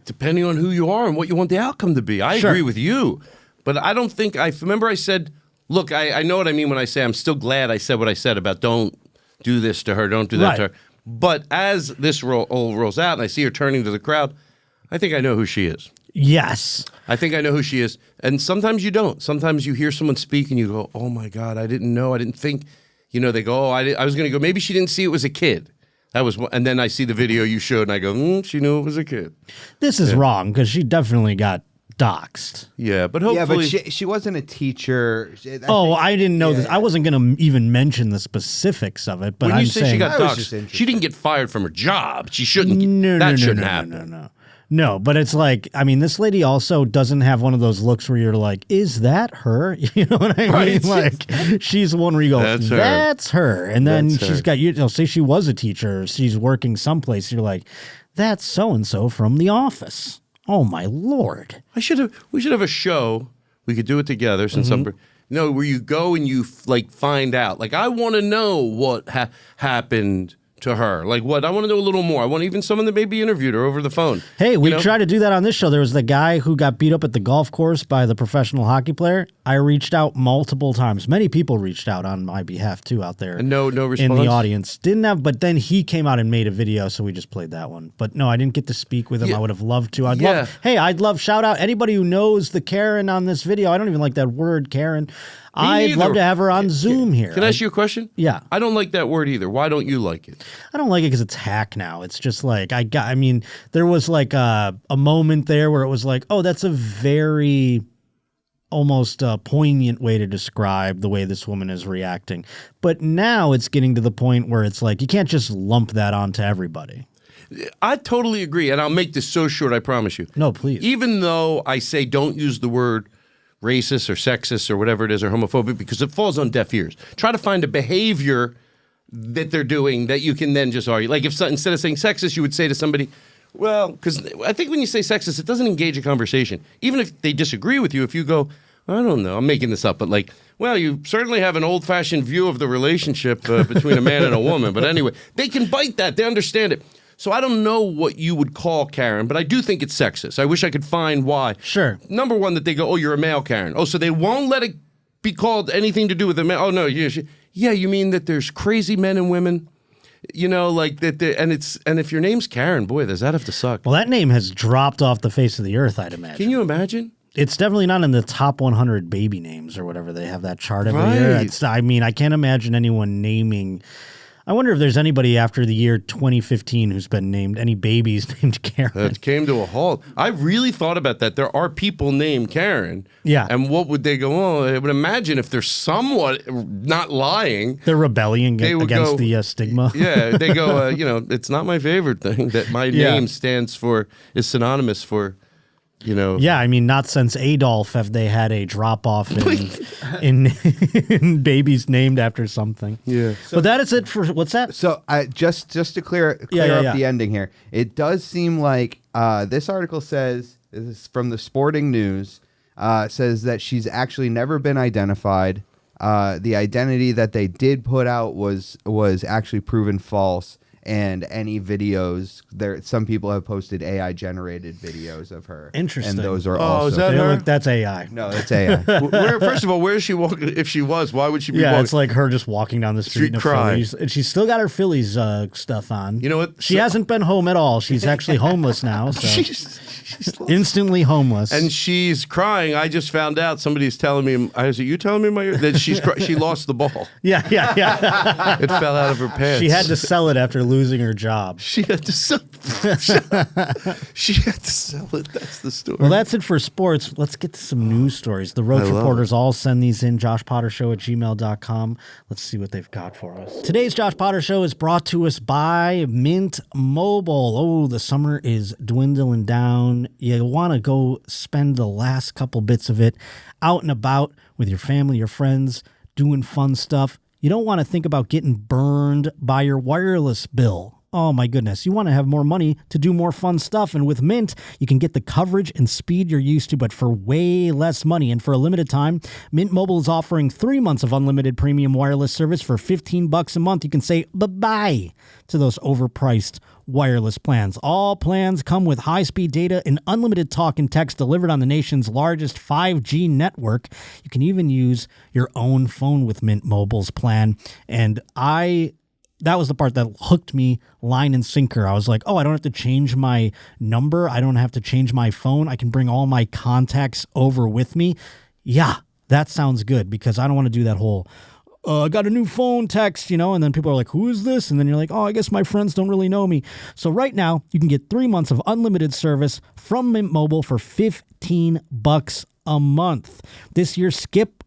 Speaker 2: Depending on who you are and what you want the outcome to be. I agree with you. But I don't think, remember I said, look, I know what I mean when I say I'm still glad I said what I said about don't do this to her, don't do that to her. But as this rolls out and I see her turning to the crowd, I think I know who she is.
Speaker 1: Yes.
Speaker 2: I think I know who she is. And sometimes you don't. Sometimes you hear someone speak and you go, oh my God, I didn't know. I didn't think, they go, oh, I was going to go, maybe she didn't see it was a kid. That was, and then I see the video you showed and I go, she knew it was a kid.
Speaker 1: This is wrong because she definitely got doxed.
Speaker 2: Yeah, but hopefully.
Speaker 5: Yeah, but she wasn't a teacher.
Speaker 1: I didn't know this. I wasn't going to even mention the specifics of it, but
Speaker 2: when
Speaker 1: I'm
Speaker 2: you say
Speaker 1: saying
Speaker 2: she got
Speaker 5: I was just
Speaker 2: doxed,
Speaker 5: interested.
Speaker 2: she didn't get fired from her job. She shouldn't. That shouldn't happen.
Speaker 1: No, but it's like, I mean, this lady also doesn't have one of those looks where you're like, is that her? You know what I mean? Like, she's the one where you go, that's her. And then she's got, say she was a teacher, she's working someplace, you're like, that's so-and-so from The Office. Oh, my Lord.
Speaker 2: We should have a show. We could do it together since where you go and you find out. Like, I want to know what happened to her. Like what? I want to know a little more. I want even someone that maybe interviewed her over the phone.
Speaker 1: Hey, we tried to do that on this show. There was the guy who got beat up at the golf course by the professional hockey player. I reached out multiple times. Many people reached out on my behalf too out there.
Speaker 2: And no response?
Speaker 1: In the audience. Didn't have, but then he came out and made a video, so we just played that one. But no, I didn't get to speak with him. I would have loved to. I'd love shout out anybody who knows the Karen on this video. I don't even like that word, Karen. I'd love to have her on Zoom here.
Speaker 2: Can I ask you a question?
Speaker 1: Yeah.
Speaker 2: I don't like that word either. Why don't you like it?
Speaker 1: I don't like it because it's hack now. It's just like, there was like a moment there where it was like, oh, that's a very almost poignant way to describe the way this woman is reacting. But now it's getting to the point where it's like, you can't just lump that onto everybody.
Speaker 2: I totally agree. And I'll make this so short, I promise you.
Speaker 1: No, please.
Speaker 2: Even though I say don't use the word racist or sexist or whatever it is, or homophobic, because it falls on deaf ears. Try to find a behavior that they're doing that you can then just argue. Like if instead of saying sexist, you would say to somebody, well, because I think when you say sexist, it doesn't engage a conversation. Even if they disagree with you, if you go, I don't know, I'm making this up, but like, well, you certainly have an old-fashioned view of the relationship between a man and a woman. But anyway, they can bite that. They understand it. So I don't know what you would call Karen, but I do think it's sexist. I wish I could find why.
Speaker 1: Sure.
Speaker 2: Number one, that they go, oh, you're a male Karen. Oh, so they won't let it be called anything to do with a male. Oh, no. Yeah, you mean that there's crazy men and women? Like that. And if your name's Karen, boy, does that have to suck.
Speaker 1: Well, that name has dropped off the face of the earth, I'd imagine.
Speaker 2: Can you imagine?
Speaker 1: It's definitely not in the top 100 baby names or whatever. They have that chart every year. I can't imagine anyone naming. I wonder if there's anybody after the year 2015 who's been named, any babies named Karen.
Speaker 2: That came to a halt. I really thought about that. There are people named Karen.
Speaker 1: Yeah.
Speaker 2: And what would they go, I would imagine if they're somewhat not lying.
Speaker 1: They're rebelling against the stigma.
Speaker 2: Yeah. They go, it's not my favorite thing that my name is synonymous for.
Speaker 1: Yeah, I mean, not since Adolf have they had a drop off in babies named after something.
Speaker 2: Yeah.
Speaker 1: But that is it for what's that?
Speaker 5: So just to clear up the ending here, it does seem like this article says, this is from the Sporting News, says that she's actually never been identified. The identity that they did put out was actually proven false. And any videos there, some people have posted AI generated videos of her.
Speaker 1: Interesting.
Speaker 5: And those are also.
Speaker 2: Is that her?
Speaker 1: Like, that's AI.
Speaker 5: No, that's AI.
Speaker 2: First of all, where is she walking? If she was, why would she be
Speaker 1: Yeah,
Speaker 2: walking?
Speaker 1: it's like her just walking down the street in a
Speaker 2: crying.
Speaker 1: Phillies. And she's still got her Phillies stuff on.
Speaker 2: You know what?
Speaker 1: She hasn't been home at all. She's actually homeless now. So.
Speaker 2: She's
Speaker 1: Instantly homeless.
Speaker 2: and she's crying. I just found out somebody's telling me. Is it you telling me that she lost the ball?
Speaker 1: Yeah.
Speaker 2: It fell out of her pants.
Speaker 1: She had to sell it after losing her job.
Speaker 2: She had to sell. She had to sell it. That's the story.
Speaker 1: Well, that's it for sports. Let's get to some news stories. The Roach reporters all send these in, joshpottershow@gmail.com. Let's see what they've got for us. Today's Josh Potter Show is brought to us by Mint Mobile. Oh, the summer is dwindling down. You want to go spend the last couple bits of it out and about with your family, your friends, doing fun stuff. You don't want to think about getting burned by your wireless bill. Oh my goodness, you want to have more money to do more fun stuff. And with Mint, you can get the coverage and speed you're used to, but for way less money. And for a limited time, Mint Mobile is offering 3 months of unlimited premium wireless service for $15 a month. You can say bye-bye to those overpriced wireless plans. All plans come with high-speed data and unlimited talk and text delivered on the nation's largest 5G network. You can even use your own phone with Mint Mobile's plan. And that was the part that hooked me line and sinker. I was like, oh, I don't have to change my number. I don't have to change my phone. I can bring all my contacts over with me. Yeah, that sounds good because I don't want to do that whole, I got a new phone text, and then people are like, who is this? And then you're like, oh, I guess my friends don't really know me. So right now, you can get 3 months of unlimited service from Mint Mobile for $15 a month. This year, skip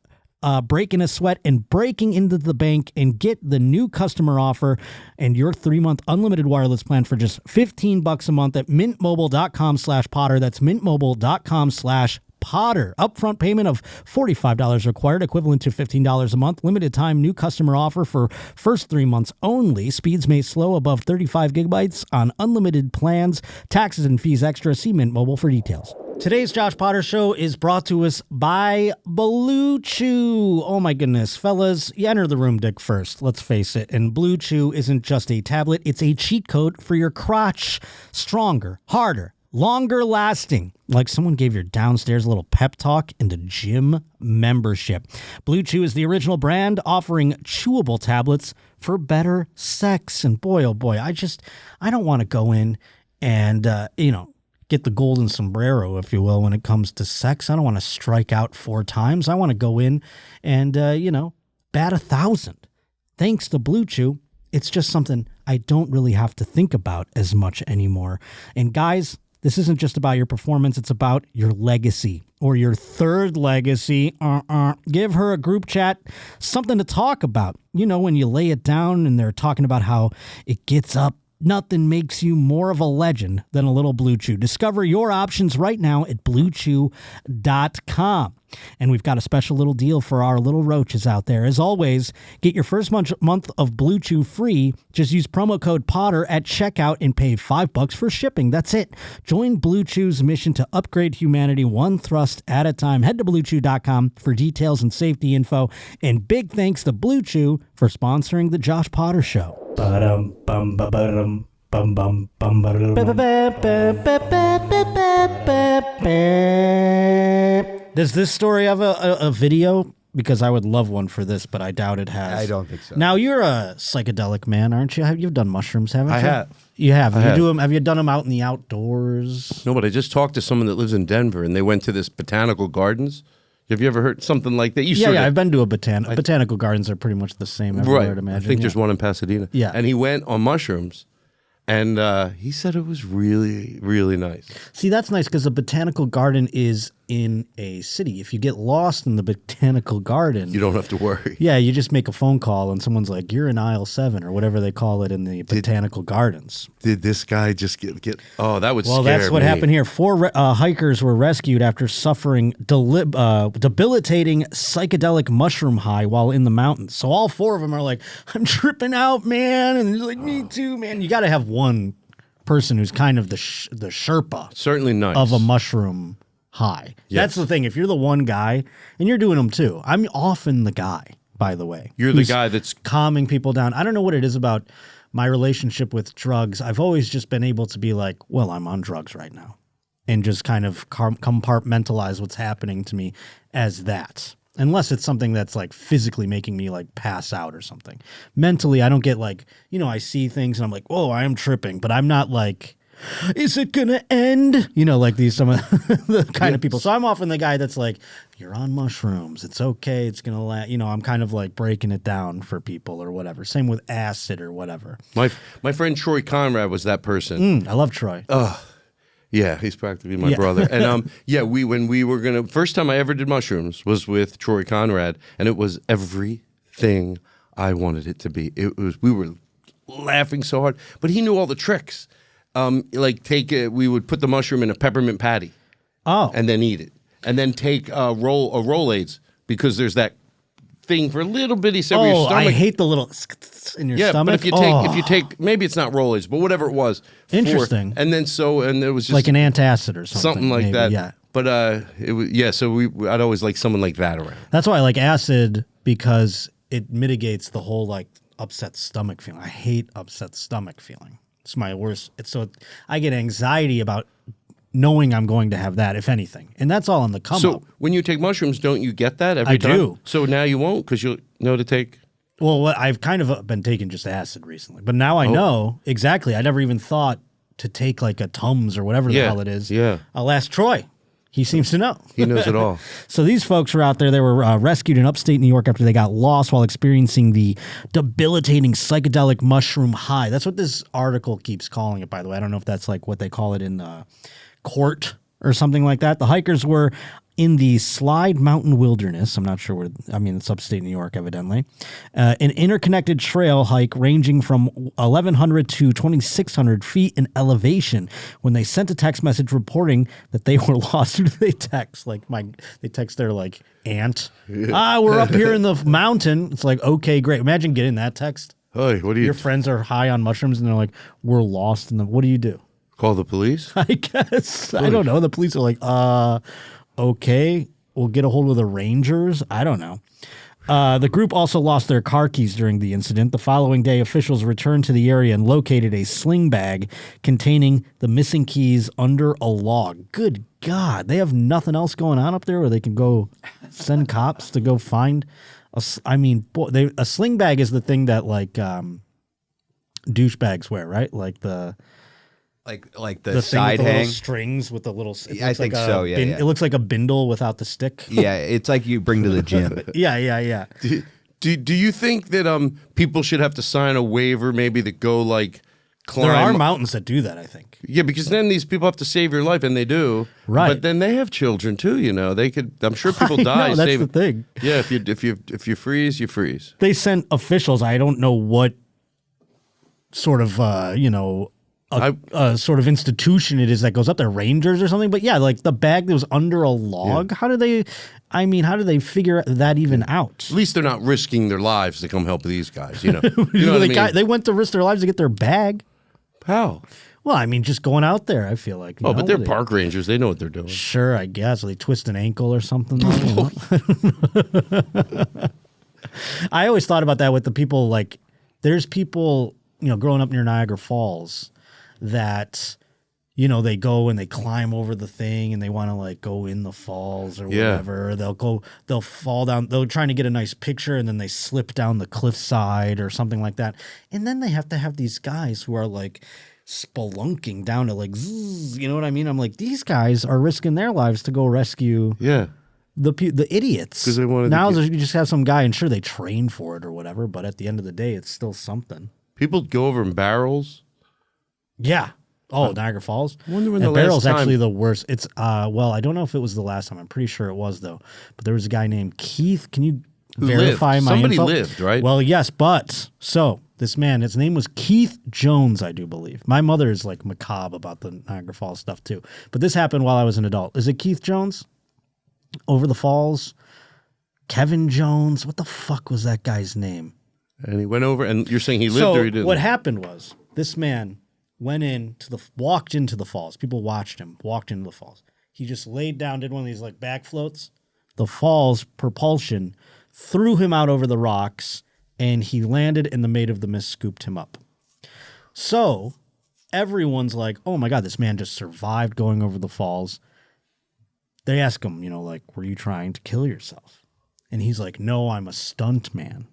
Speaker 1: breaking a sweat and breaking into the bank and get the new customer offer and your 3-month unlimited wireless plan for just $15 a month at mintmobile.com/Potter. That's mintmobile.com/Potter. Upfront payment of $45 required, equivalent to $15 a month. Limited time new customer offer for first 3 months only. Speeds may slow above 35 gigabytes on unlimited plans. Taxes and fees extra. See Mint Mobile for details. Today's Josh Potter Show is brought to us by Blue Chew. Oh my goodness, fellas, you enter the room dick first, let's face it. And Blue Chew isn't just a tablet, it's a cheat code for your crotch. Stronger, harder, longer lasting. Like someone gave your downstairs a little pep talk in the gym membership. Blue Chew is the original brand offering chewable tablets for better sex. And boy, oh boy, I don't want to go in and, get the golden sombrero, if you will, when it comes to sex. I don't want to strike out 4 times. I want to go in and, bat 1,000. Thanks to Blue Chew, it's just something I don't really have to think about as much anymore. And guys, this isn't just about your performance. It's about your legacy or your third legacy. Give her a group chat, something to talk about. When you lay it down and they're talking about how it gets up, nothing makes you more of a legend than a little Blue Chew. Discover your options right now at BlueChew.com. And we've got a special little deal for our little roaches out there. As always, get your first month of Blue Chew free. Just use promo code Potter at checkout and pay $5 for shipping. That's it. Join Blue Chew's mission to upgrade humanity one thrust at a time. Head to BlueChew.com for details and safety info. And big thanks to Blue Chew for sponsoring the Josh Potter Show. Does this story have a video? Because I would love one for this, but I doubt it has.
Speaker 5: I don't think so.
Speaker 1: Now, you're a psychedelic man, aren't you? You've done mushrooms, haven't you?
Speaker 2: I have.
Speaker 1: You have.
Speaker 2: I have.
Speaker 1: Have you done them out in the outdoors?
Speaker 2: No, but I just talked to someone that lives in Denver, and they went to this botanical gardens. Have you ever heard something like that?
Speaker 1: Yeah, I've been to a botanical gardens are pretty much the same everywhere,
Speaker 2: right.
Speaker 1: I'd imagine.
Speaker 2: I think there's one in Pasadena.
Speaker 1: Yeah.
Speaker 2: And he went on mushrooms, and he said it was really, really nice.
Speaker 1: See, that's nice because a botanical garden is in a city. If you get lost in the botanical garden,
Speaker 2: You don't have to worry.
Speaker 1: yeah, you just make a phone call and someone's like, you're in aisle 7 or whatever they call it in the botanical gardens.
Speaker 2: Did this guy just get oh, that would
Speaker 1: Well,
Speaker 2: scare
Speaker 1: that's what
Speaker 2: me.
Speaker 1: happened here. 4 hikers were rescued after suffering debilitating psychedelic mushroom high while in the mountains. So all 4 of them are like, I'm tripping out, man. And they're like, me too, man. You got to have one person who's kind of the Sherpa
Speaker 2: Certainly nice.
Speaker 1: of a mushroom high.
Speaker 2: Yes.
Speaker 1: That's the thing. If you're the one guy, and you're doing them too, I'm often the guy. by the way.
Speaker 2: You're the guy that's
Speaker 1: calming people down. I don't know what it is about my relationship with drugs. I've always just been able to be like, well, I'm on drugs right now, and just kind of compartmentalize what's happening to me as that. Unless it's something that's like physically making me like pass out or something. Mentally, I don't get like, I see things and I'm like, oh, I am tripping, but I'm not like, is it gonna end? Like some of the kind of people. So I'm often the guy that's like, you're on mushrooms. It's okay. It's gonna last. I'm kind of like breaking it down for people or whatever. Same with acid or whatever.
Speaker 2: My friend Troy Conrad was that person.
Speaker 1: I love Troy.
Speaker 2: Yeah, he's practically my brother. And when we were first time I ever did mushrooms was with Troy Conrad, and it was everything I wanted it to be. We were laughing so hard, but he knew all the tricks. We would put the mushroom in a peppermint patty, and then eat it, and then take Rolaids, because there's that thing for a little bitty your stomach.
Speaker 1: I hate the little in your stomach.
Speaker 2: But if you take maybe it's not Rolaids, but whatever it was.
Speaker 1: Interesting.
Speaker 2: And then and it was just
Speaker 1: like an antacid or
Speaker 2: something like
Speaker 1: maybe,
Speaker 2: that.
Speaker 1: Yeah.
Speaker 2: But it was so I'd always like someone like that around.
Speaker 1: That's why I like acid, because it mitigates the whole like upset stomach feeling. I hate upset stomach feeling. It's my worst. I get anxiety about knowing I'm going to have that, if anything. And that's all on the come up.
Speaker 2: So when you take mushrooms, don't you get that every time? I
Speaker 1: do.
Speaker 2: So now you won't, because you'll know to take...
Speaker 1: Well, I've kind of been taking just acid recently. But now I know exactly. I never even thought to take like a Tums or whatever the hell it is.
Speaker 2: Yeah.
Speaker 1: I'll ask Troy. He seems to know.
Speaker 2: He knows it all.
Speaker 1: So these folks were out there. They were rescued in upstate New York after they got lost while experiencing the debilitating psychedelic mushroom high. That's what this article keeps calling it, by the way. I don't know if that's like what they call it in court or something like that. The hikers were in the Slide Mountain Wilderness. I'm not sure where, it's upstate New York, evidently. An interconnected trail hike ranging from 1,100 to 2,600 feet in elevation when they sent a text message reporting that they were lost. Who do they text? They text their aunt. We're up here in the mountain. It's like, okay, great. Imagine getting that text.
Speaker 2: Hey, what do you...
Speaker 1: Your friends are high on mushrooms and they're like, we're lost. What do you do?
Speaker 2: Call the police?
Speaker 1: I guess. I don't know. The police are like, okay, we'll get a hold of the Rangers. I don't know. The group also lost their car keys during the incident. The following day, officials returned to the area and located a sling bag containing the missing keys under a log. Good God. They have nothing else going on up there where they can go send cops to go find a sling bag is the thing that douchebags wear, right? Like the
Speaker 5: side hang
Speaker 1: strings with the little.
Speaker 5: I think so. Yeah,
Speaker 1: It looks like a bindle without the stick.
Speaker 5: Yeah, it's like you bring to the gym.
Speaker 1: Yeah.
Speaker 2: Do you think that people should have to sign a waiver, maybe that go climb?
Speaker 1: There are mountains that do that, I think.
Speaker 2: Yeah, because then these people have to save your life, and they do.
Speaker 1: Right.
Speaker 2: But then they have children too. They could. I'm sure people die.
Speaker 1: That's the thing.
Speaker 2: Yeah. If you freeze, you freeze.
Speaker 1: They sent officials. I don't know what sort of sort of institution it is that goes up there, Rangers or something. But yeah, like the bag that was under a log. Yeah. How do they figure that even out?
Speaker 2: At least they're not risking their lives to come help these guys. You know what I mean?
Speaker 1: They went to risk their lives to get their bag.
Speaker 2: How?
Speaker 1: Well, just going out there, I feel like.
Speaker 2: But they're park rangers. They know what they're doing.
Speaker 1: Sure, I guess. They twist an ankle or something. I always thought about that with the people, there's people, growing up near Niagara Falls that, they go and they climb over the thing and they want to go in the falls or whatever. They'll fall down. They're trying to get a nice picture and then they slip down the cliffside or something like that. And then they have to have these guys who are spelunking down to zzz, you know what I mean? I'm like, these guys are risking their lives to go rescue the idiots. Because they wanted now you just have some guy, and sure they train for it or whatever, but at the end of the day, it's still something.
Speaker 2: People go over in barrels.
Speaker 1: Yeah. Oh, Niagara Falls.
Speaker 2: I wonder when the
Speaker 1: barrel's
Speaker 2: last time...
Speaker 1: actually the worst. It's I don't know if it was the last time. I'm pretty sure it was though. But there was a guy named Keith. Can you verify my
Speaker 2: Somebody
Speaker 1: info?
Speaker 2: lived, right?
Speaker 1: Well, yes, but this man, his name was Keith Jones, I do believe. My mother is macabre about the Niagara Falls stuff too. But this happened while I was an adult. Is it Keith Jones? Over the Falls? Kevin Jones? What the fuck was that guy's name?
Speaker 2: And he went over, and you're saying he lived or he didn't?
Speaker 1: What happened was this man walked into the falls. People watched him, walked into the falls. He just laid down, did one of these back floats. The falls propulsion threw him out over the rocks, and he landed, and the Maid of the Mist scooped him up. So everyone's like, oh my God, this man just survived going over the falls. They ask him, were you trying to kill yourself? And he's like, no, I'm a stuntman.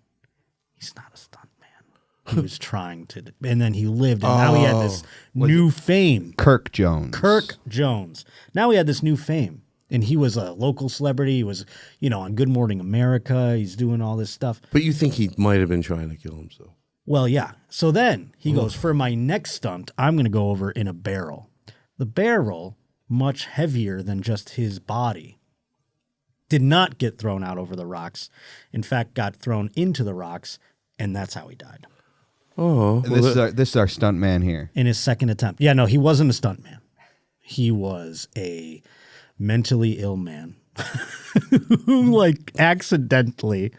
Speaker 1: He's not a stuntman. He was trying to, and then he lived, and now he had this new fame.
Speaker 5: Kurk Jones.
Speaker 1: Now he had this new fame, and he was a local celebrity. He was, on Good Morning America. He's doing all this stuff.
Speaker 2: But you think he might have been trying to kill himself?
Speaker 1: Well, yeah. So then he goes, for my next stunt, I'm going to go over in a barrel. The barrel, much heavier than just his body, did not get thrown out over the rocks. In fact, got thrown into the rocks, and that's how he died.
Speaker 2: Oh.
Speaker 5: This is our stunt man here.
Speaker 1: In his second attempt. Yeah, no, he wasn't a stunt man. He was a mentally ill man who, accidentally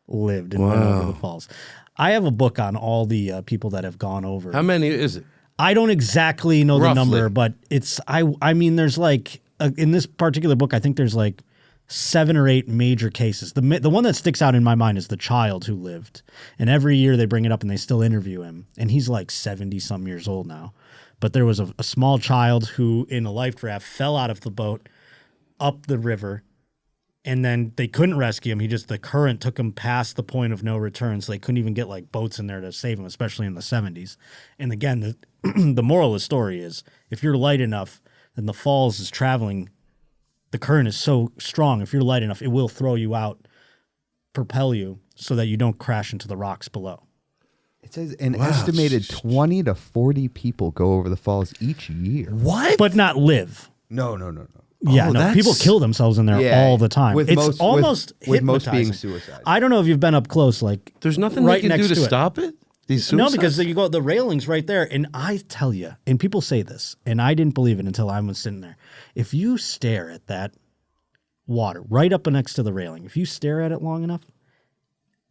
Speaker 1: lived and went over the falls. I have a book on all the people that have gone over.
Speaker 2: How many is it?
Speaker 1: I don't exactly know
Speaker 2: Roughly.
Speaker 1: the number, but it's I mean, there's in this particular book, I think there's 7 or 8 major cases. The one that sticks out in my mind is the child who lived. And every year they bring it up and they still interview him. And he's 70 some years old now. But there was a small child who in a life draft fell out of the boat up the river. And then they couldn't rescue him. The current took him past the point of no return. So they couldn't even get boats in there to save him, especially in the 70s. And again, the moral of the story is if you're light enough, then the falls is traveling. The current is so strong. If you're light enough, it will throw you out, propel you so that you don't crash into the rocks below.
Speaker 5: It says an estimated 20 to 40 people go over the falls each year.
Speaker 2: What?
Speaker 1: But not live.
Speaker 5: No.
Speaker 1: Yeah, no, people kill themselves in there all the time.
Speaker 5: With
Speaker 1: It's
Speaker 5: most,
Speaker 1: almost
Speaker 5: with most being
Speaker 1: hypnotizing.
Speaker 5: suicide.
Speaker 1: I don't know if you've been up close,
Speaker 2: There's nothing
Speaker 1: right
Speaker 2: they can
Speaker 1: next
Speaker 2: do to
Speaker 1: to it.
Speaker 2: stop it? These
Speaker 1: No,
Speaker 2: suicides?
Speaker 1: because you go the railing's right there, and I tell you, and people say this, and I didn't believe it until I was sitting there. If you stare at that water right up next to the railing, if you stare at it long enough,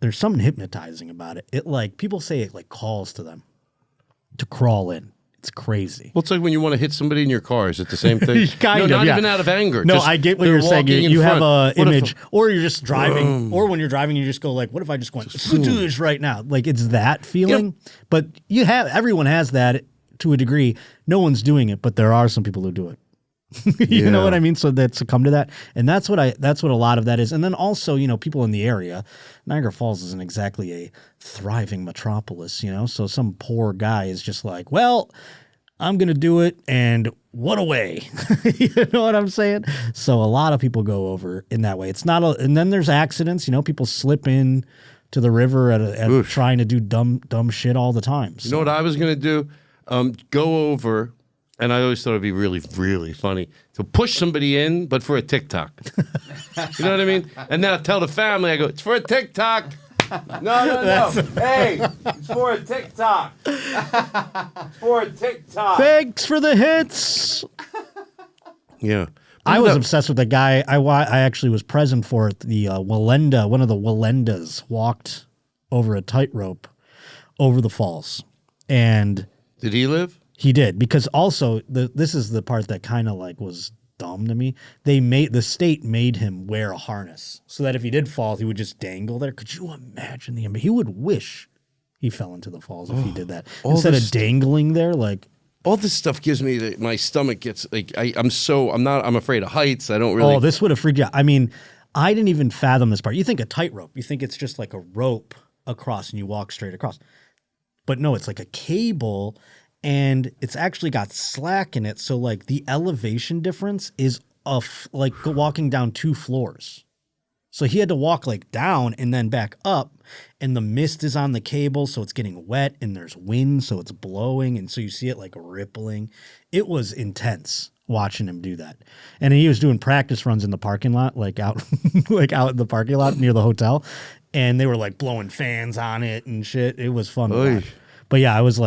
Speaker 1: there's something hypnotizing about it. It people say it calls to them to crawl in. It's crazy.
Speaker 2: Well, it's like when you want to hit somebody in your car. Is it the same thing? Not even out of anger.
Speaker 1: No,
Speaker 2: just
Speaker 1: I get what
Speaker 2: they're
Speaker 1: you're saying.
Speaker 2: walking in
Speaker 1: You have
Speaker 2: front.
Speaker 1: a
Speaker 2: What if-
Speaker 1: image, or you're just driving, or when you're driving, you just go what if I just went, let's do this right now? It's that feeling. Yep. But everyone has that to a degree. No one's doing it, but there are some people who do it. You know what I mean? So that succumb to that. And that's what a lot of that is. And then also, people in the area, Niagara Falls isn't exactly a thriving metropolis, so some poor guy is just well, I'm going to do it, and what a way. You know what I'm saying? So a lot of people go over in that way. It's not and then there's accidents, people slip in to the river at trying to do dumb shit all the time. So.
Speaker 2: You know what I was going to do? Go over, and I always thought it'd be really, really funny to push somebody in, but for a TikTok. You know what I mean? And then I tell the family, I go, it's for a TikTok. No. Hey, it's for a TikTok. It's for a TikTok.
Speaker 1: Thanks for the hits.
Speaker 2: Yeah.
Speaker 1: I was obsessed with the guy. I actually was present for it. The Walenda, one of the Walendas walked over a tightrope over the falls. And
Speaker 2: did he live?
Speaker 1: He did, because also this is the part that kind of was dumb to me. The state made him wear a harness so that if he did fall, he would just dangle there. Could you imagine he would wish he fell into the falls if he did that instead of dangling there.
Speaker 2: All this stuff gives me my stomach gets I'm afraid of heights. I don't really.
Speaker 1: Oh, this would have freaked you out. I mean, I didn't even fathom this part. You think a tightrope. You think it's just like a rope across and you walk straight across. But no, it's like a cable. And it's actually got slack in it, so the elevation difference is walking down 2 floors. So he had to walk down and then back up, and the mist is on the cable, so it's getting wet, and there's wind, so it's blowing, and so you see it rippling. It was intense watching him do that, and he was doing practice runs in the parking lot, out out in the parking lot near the hotel, and they were blowing fans on it and shit. It was fun to watch. But yeah, I was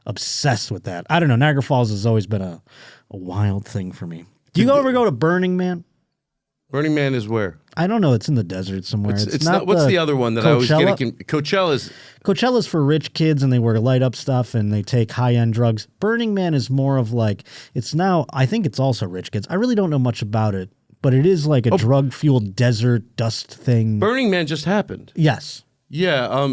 Speaker 1: obsessed with that. I don't know. Niagara Falls has always been a wild thing for me. Do you ever go to Burning Man?
Speaker 2: Burning Man is where?
Speaker 1: I don't know. It's in the desert somewhere.
Speaker 2: It's not. What's the other one that I always get? Coachella's
Speaker 1: for rich kids, and they wear light up stuff, and they take high end drugs. Burning Man is more of it's now. I think it's also rich kids. I really don't know much about it but it is like a drug-fueled desert dust thing.
Speaker 2: Burning Man just happened.
Speaker 1: Yes.
Speaker 2: Yeah.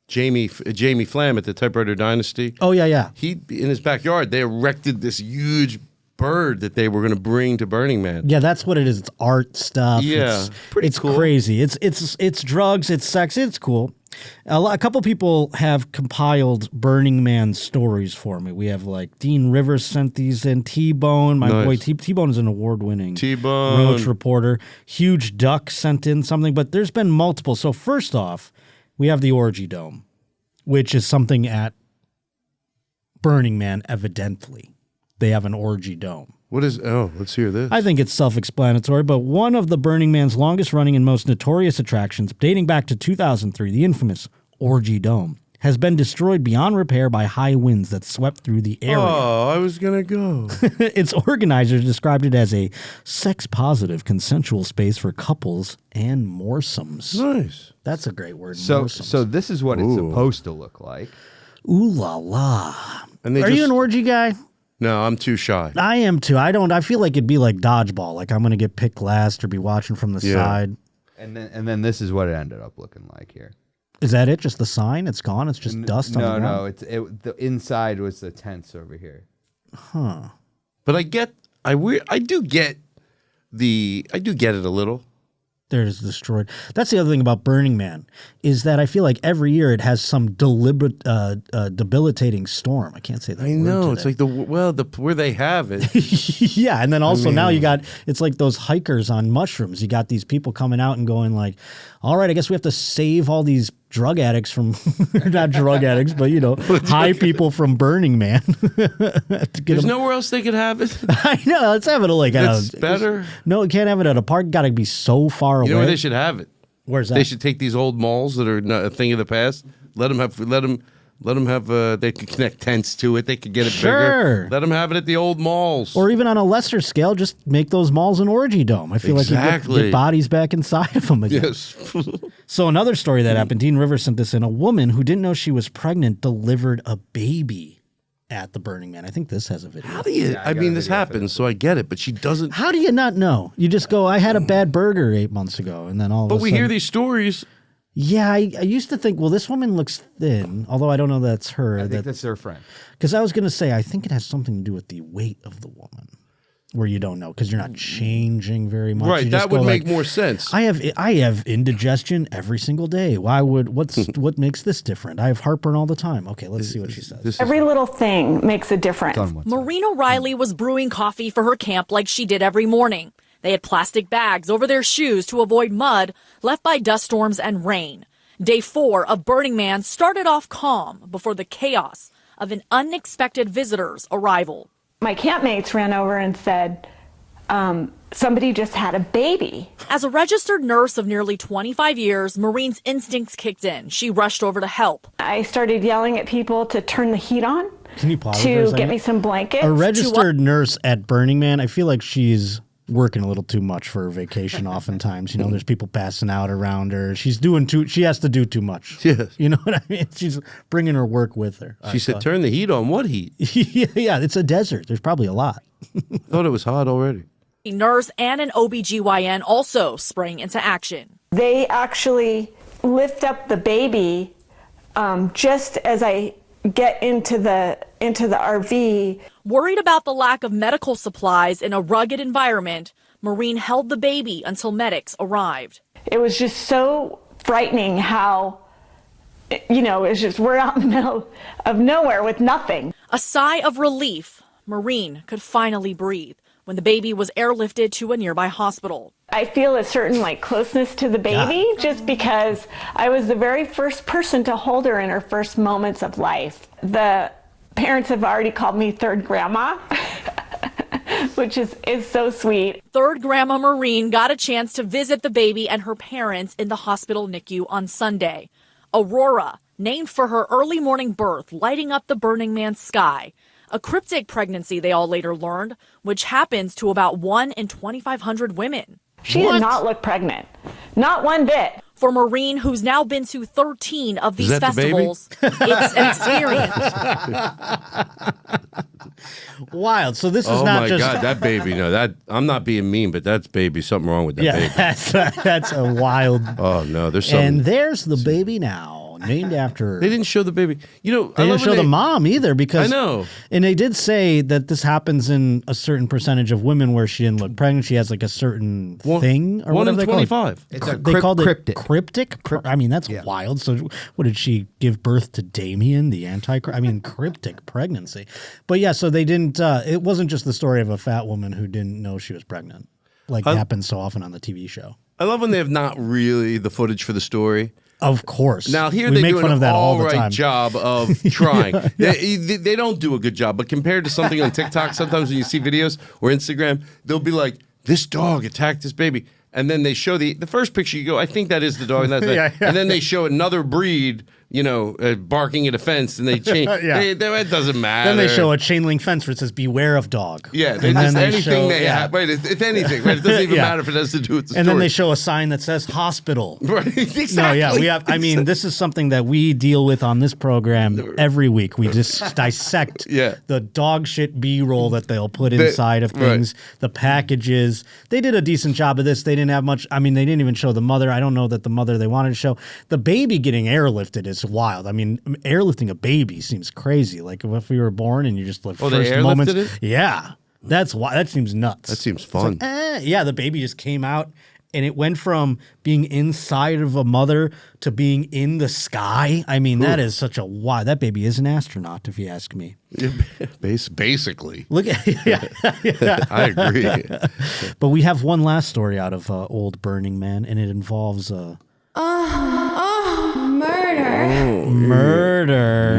Speaker 2: Jamie Flam at the Typewriter Dynasty.
Speaker 1: Oh, yeah.
Speaker 2: He, in his backyard, they erected this huge bird that they were going to bring to Burning Man.
Speaker 1: Yeah, that's what it is. It's art stuff.
Speaker 2: Yeah,
Speaker 1: it's
Speaker 2: cool.
Speaker 1: Crazy. It's drugs. It's sex. It's cool. A couple people have compiled Burning Man stories for me. We have like Dean Rivers sent these in. T-Bone, my boy T-Bone is an award-winning Roach reporter. Huge Duck sent in something, but there's been multiple. So first off, we have the Orgy Dome, which is something at Burning Man, evidently. They have an orgy dome.
Speaker 2: What is, let's hear this.
Speaker 1: I think it's self-explanatory, but one of the Burning Man's longest-running and most notorious attractions, dating back to 2003, the infamous Orgy Dome, has been destroyed beyond repair by high winds that swept through the area.
Speaker 2: Oh, I was going to go.
Speaker 1: Its organizers described it as a sex-positive, consensual space for couples and moresomes.
Speaker 2: Nice.
Speaker 1: That's a great word,
Speaker 5: So
Speaker 1: moresomes.
Speaker 5: this is what it's supposed to look like.
Speaker 1: Ooh la la.
Speaker 2: And
Speaker 1: Are you an orgy guy?
Speaker 2: No, I'm too shy.
Speaker 1: I am too. I feel like it'd be like dodgeball. Like I'm going to get picked last or be watching from the side.
Speaker 5: And then this is what it ended up looking like here.
Speaker 1: Is that it? Just the sign? It's gone? It's just dust on the ground?
Speaker 5: No. The inside was the tents over here.
Speaker 1: Huh.
Speaker 2: But I do get it a little.
Speaker 1: There's destroyed. That's the other thing about Burning Man is that I feel like every year it has some deliberate, debilitating storm. I can't say that.
Speaker 2: I know. It's like where they have it.
Speaker 1: Yeah, and then also now it's like those hikers on mushrooms. You got these people coming out and going like, all right, I guess we have to save all these drug addicts from, not drug addicts, but high people from Burning Man.
Speaker 2: There's nowhere else they could have it.
Speaker 1: I know. Let's have it like
Speaker 2: it's better.
Speaker 1: No, it can't have it at a park. Got to be so far away.
Speaker 2: You know where they should have it?
Speaker 1: Where's that?
Speaker 2: They should take these old malls that are a thing of the past. Let them have. They could connect tents to it. They could get it bigger. Let them have it at the old malls.
Speaker 1: Or even on a lesser scale, just make those malls an orgy dome. I feel like you get bodies back inside of them again.
Speaker 2: Yes.
Speaker 1: So another story that happened, Dean Rivers sent this in. A woman who didn't know she was pregnant delivered a baby at the Burning Man. I think this has a video.
Speaker 2: How do you? I mean, this happens, so I get it, but she doesn't.
Speaker 1: How do you not know? You just go, I had a bad burger 8 months ago, and then all of a sudden.
Speaker 2: But we hear these stories.
Speaker 1: Yeah, I used to think, well, this woman looks thin, although I don't know that's her.
Speaker 5: I think that's her friend.
Speaker 1: Because I was going to say, I think it has something to do with the weight of the woman, where you don't know, because you're not changing very much.
Speaker 2: Right, that would make more sense.
Speaker 1: I have indigestion every single day. What makes this different? I have heartburn all the time. Okay, let's see what she says.
Speaker 7: Every little thing makes a difference.
Speaker 8: Maureen O'Reilly was brewing coffee for her camp like she did every morning. They had plastic bags over their shoes to avoid mud left by dust storms and rain. Day 4 of Burning Man started off calm before the chaos of an unexpected visitor's arrival.
Speaker 7: My campmates ran over and said, somebody just had a baby.
Speaker 8: As a registered nurse of nearly 25 years, Maureen's instincts kicked in. She rushed over to help.
Speaker 7: I started yelling at people to turn the heat on.
Speaker 1: Can you pause
Speaker 7: to get me some blankets?
Speaker 1: A registered nurse at Burning Man, I feel like she's working a little too much for her vacation oftentimes. There's people passing out around her. She has to do too much.
Speaker 2: Yes.
Speaker 1: You know what I mean? She's bringing her work with her.
Speaker 2: She said, turn the heat on. What heat?
Speaker 1: Yeah, it's a desert. There's probably a lot.
Speaker 2: Thought it was hot already.
Speaker 8: A nurse and an OBGYN also sprang into action.
Speaker 7: They actually lift up the baby just as I get into the RV.
Speaker 8: Worried about the lack of medical supplies in a rugged environment, Maureen held the baby until medics arrived.
Speaker 7: It was just so frightening how, it's just we're out in the middle of nowhere with nothing.
Speaker 8: A sigh of relief, Maureen could finally breathe when the baby was airlifted to a nearby hospital.
Speaker 7: I feel a certain closeness to the baby just because I was the very first person to hold her in her first moments of life. The parents have already called me third grandma, which is so sweet.
Speaker 8: Third grandma Maureen got a chance to visit the baby and her parents in the hospital NICU on Sunday. Aurora, named for her early morning birth, lighting up the Burning Man sky. A cryptic pregnancy, they all later learned, which happens to about 1 in 2,500 women.
Speaker 7: She did not look pregnant. Not one bit.
Speaker 8: For Maureen, who's now been to 13 of these festivals, it's an experience.
Speaker 1: Wild. So this is
Speaker 2: Oh
Speaker 1: not
Speaker 2: my
Speaker 1: just.
Speaker 2: God, that baby. No, that I'm not being mean, but that's baby. Something wrong with that baby.
Speaker 1: That's a wild.
Speaker 2: Oh no, there's something.
Speaker 1: And there's the baby now, named after.
Speaker 2: They didn't show the baby. You know,
Speaker 1: They didn't show the mom either because
Speaker 2: I know.
Speaker 1: And they did say that this happens in a certain percentage of women where she didn't look pregnant. She has like a certain thing or
Speaker 2: one
Speaker 1: whatever
Speaker 2: in
Speaker 1: they call it.
Speaker 2: 25.
Speaker 1: They called
Speaker 5: cryptic.
Speaker 1: it cryptic. I mean, that's wild. So, what did she give birth to? Damien, the antichrist. I mean, cryptic pregnancy. But yeah, so they didn't. It wasn't just the story of a fat woman who didn't know she was pregnant, like happens so often on the TV show.
Speaker 2: I love when they have not really the footage for the story.
Speaker 1: Of course.
Speaker 2: Now here
Speaker 1: we
Speaker 2: they
Speaker 1: make
Speaker 2: do
Speaker 1: fun
Speaker 2: an
Speaker 1: of that all
Speaker 2: all
Speaker 1: the
Speaker 2: right
Speaker 1: time.
Speaker 2: job of trying. They don't do a good job, but compared to something on TikTok, sometimes when you see videos or Instagram, they'll be like, "This dog attacked this baby," and then they show the first picture. You go, "I think that is the dog," and that's and then they show another breed. You know, barking at a fence, and they change. It doesn't matter.
Speaker 1: Then they show a chain link fence where it says "Beware of dog."
Speaker 2: Yeah,
Speaker 1: and
Speaker 2: they
Speaker 1: then
Speaker 2: just
Speaker 1: they
Speaker 2: anything
Speaker 1: show,
Speaker 2: they have. Right, if anything, right, it doesn't even matter if it has to do with the story.
Speaker 1: And then they show a sign that says "hospital."
Speaker 2: Right, exactly.
Speaker 1: No, yeah, we have. I mean, this is something that we deal with on this program every week. We just dissect the dog shit B-roll that they'll put inside of things, the packages. They did a decent job of this. They didn't have much. I mean, they didn't even show the mother. I don't know that the mother they wanted to show. The baby getting airlifted is wild. I mean, airlifting a baby seems crazy. Like if we were born and you just like first
Speaker 2: they airlifted
Speaker 1: moments.
Speaker 2: it?
Speaker 1: Yeah, that's why. That seems nuts.
Speaker 2: That seems fun.
Speaker 1: Like, yeah, the baby just came out. And it went from being inside of a mother to being in the sky. I mean, that is such a wild. That baby is an astronaut, if you ask me.
Speaker 2: Basically.
Speaker 1: Look at
Speaker 2: I agree.
Speaker 1: But we have one last story out of Old Burning Man, and it involves
Speaker 9: murder.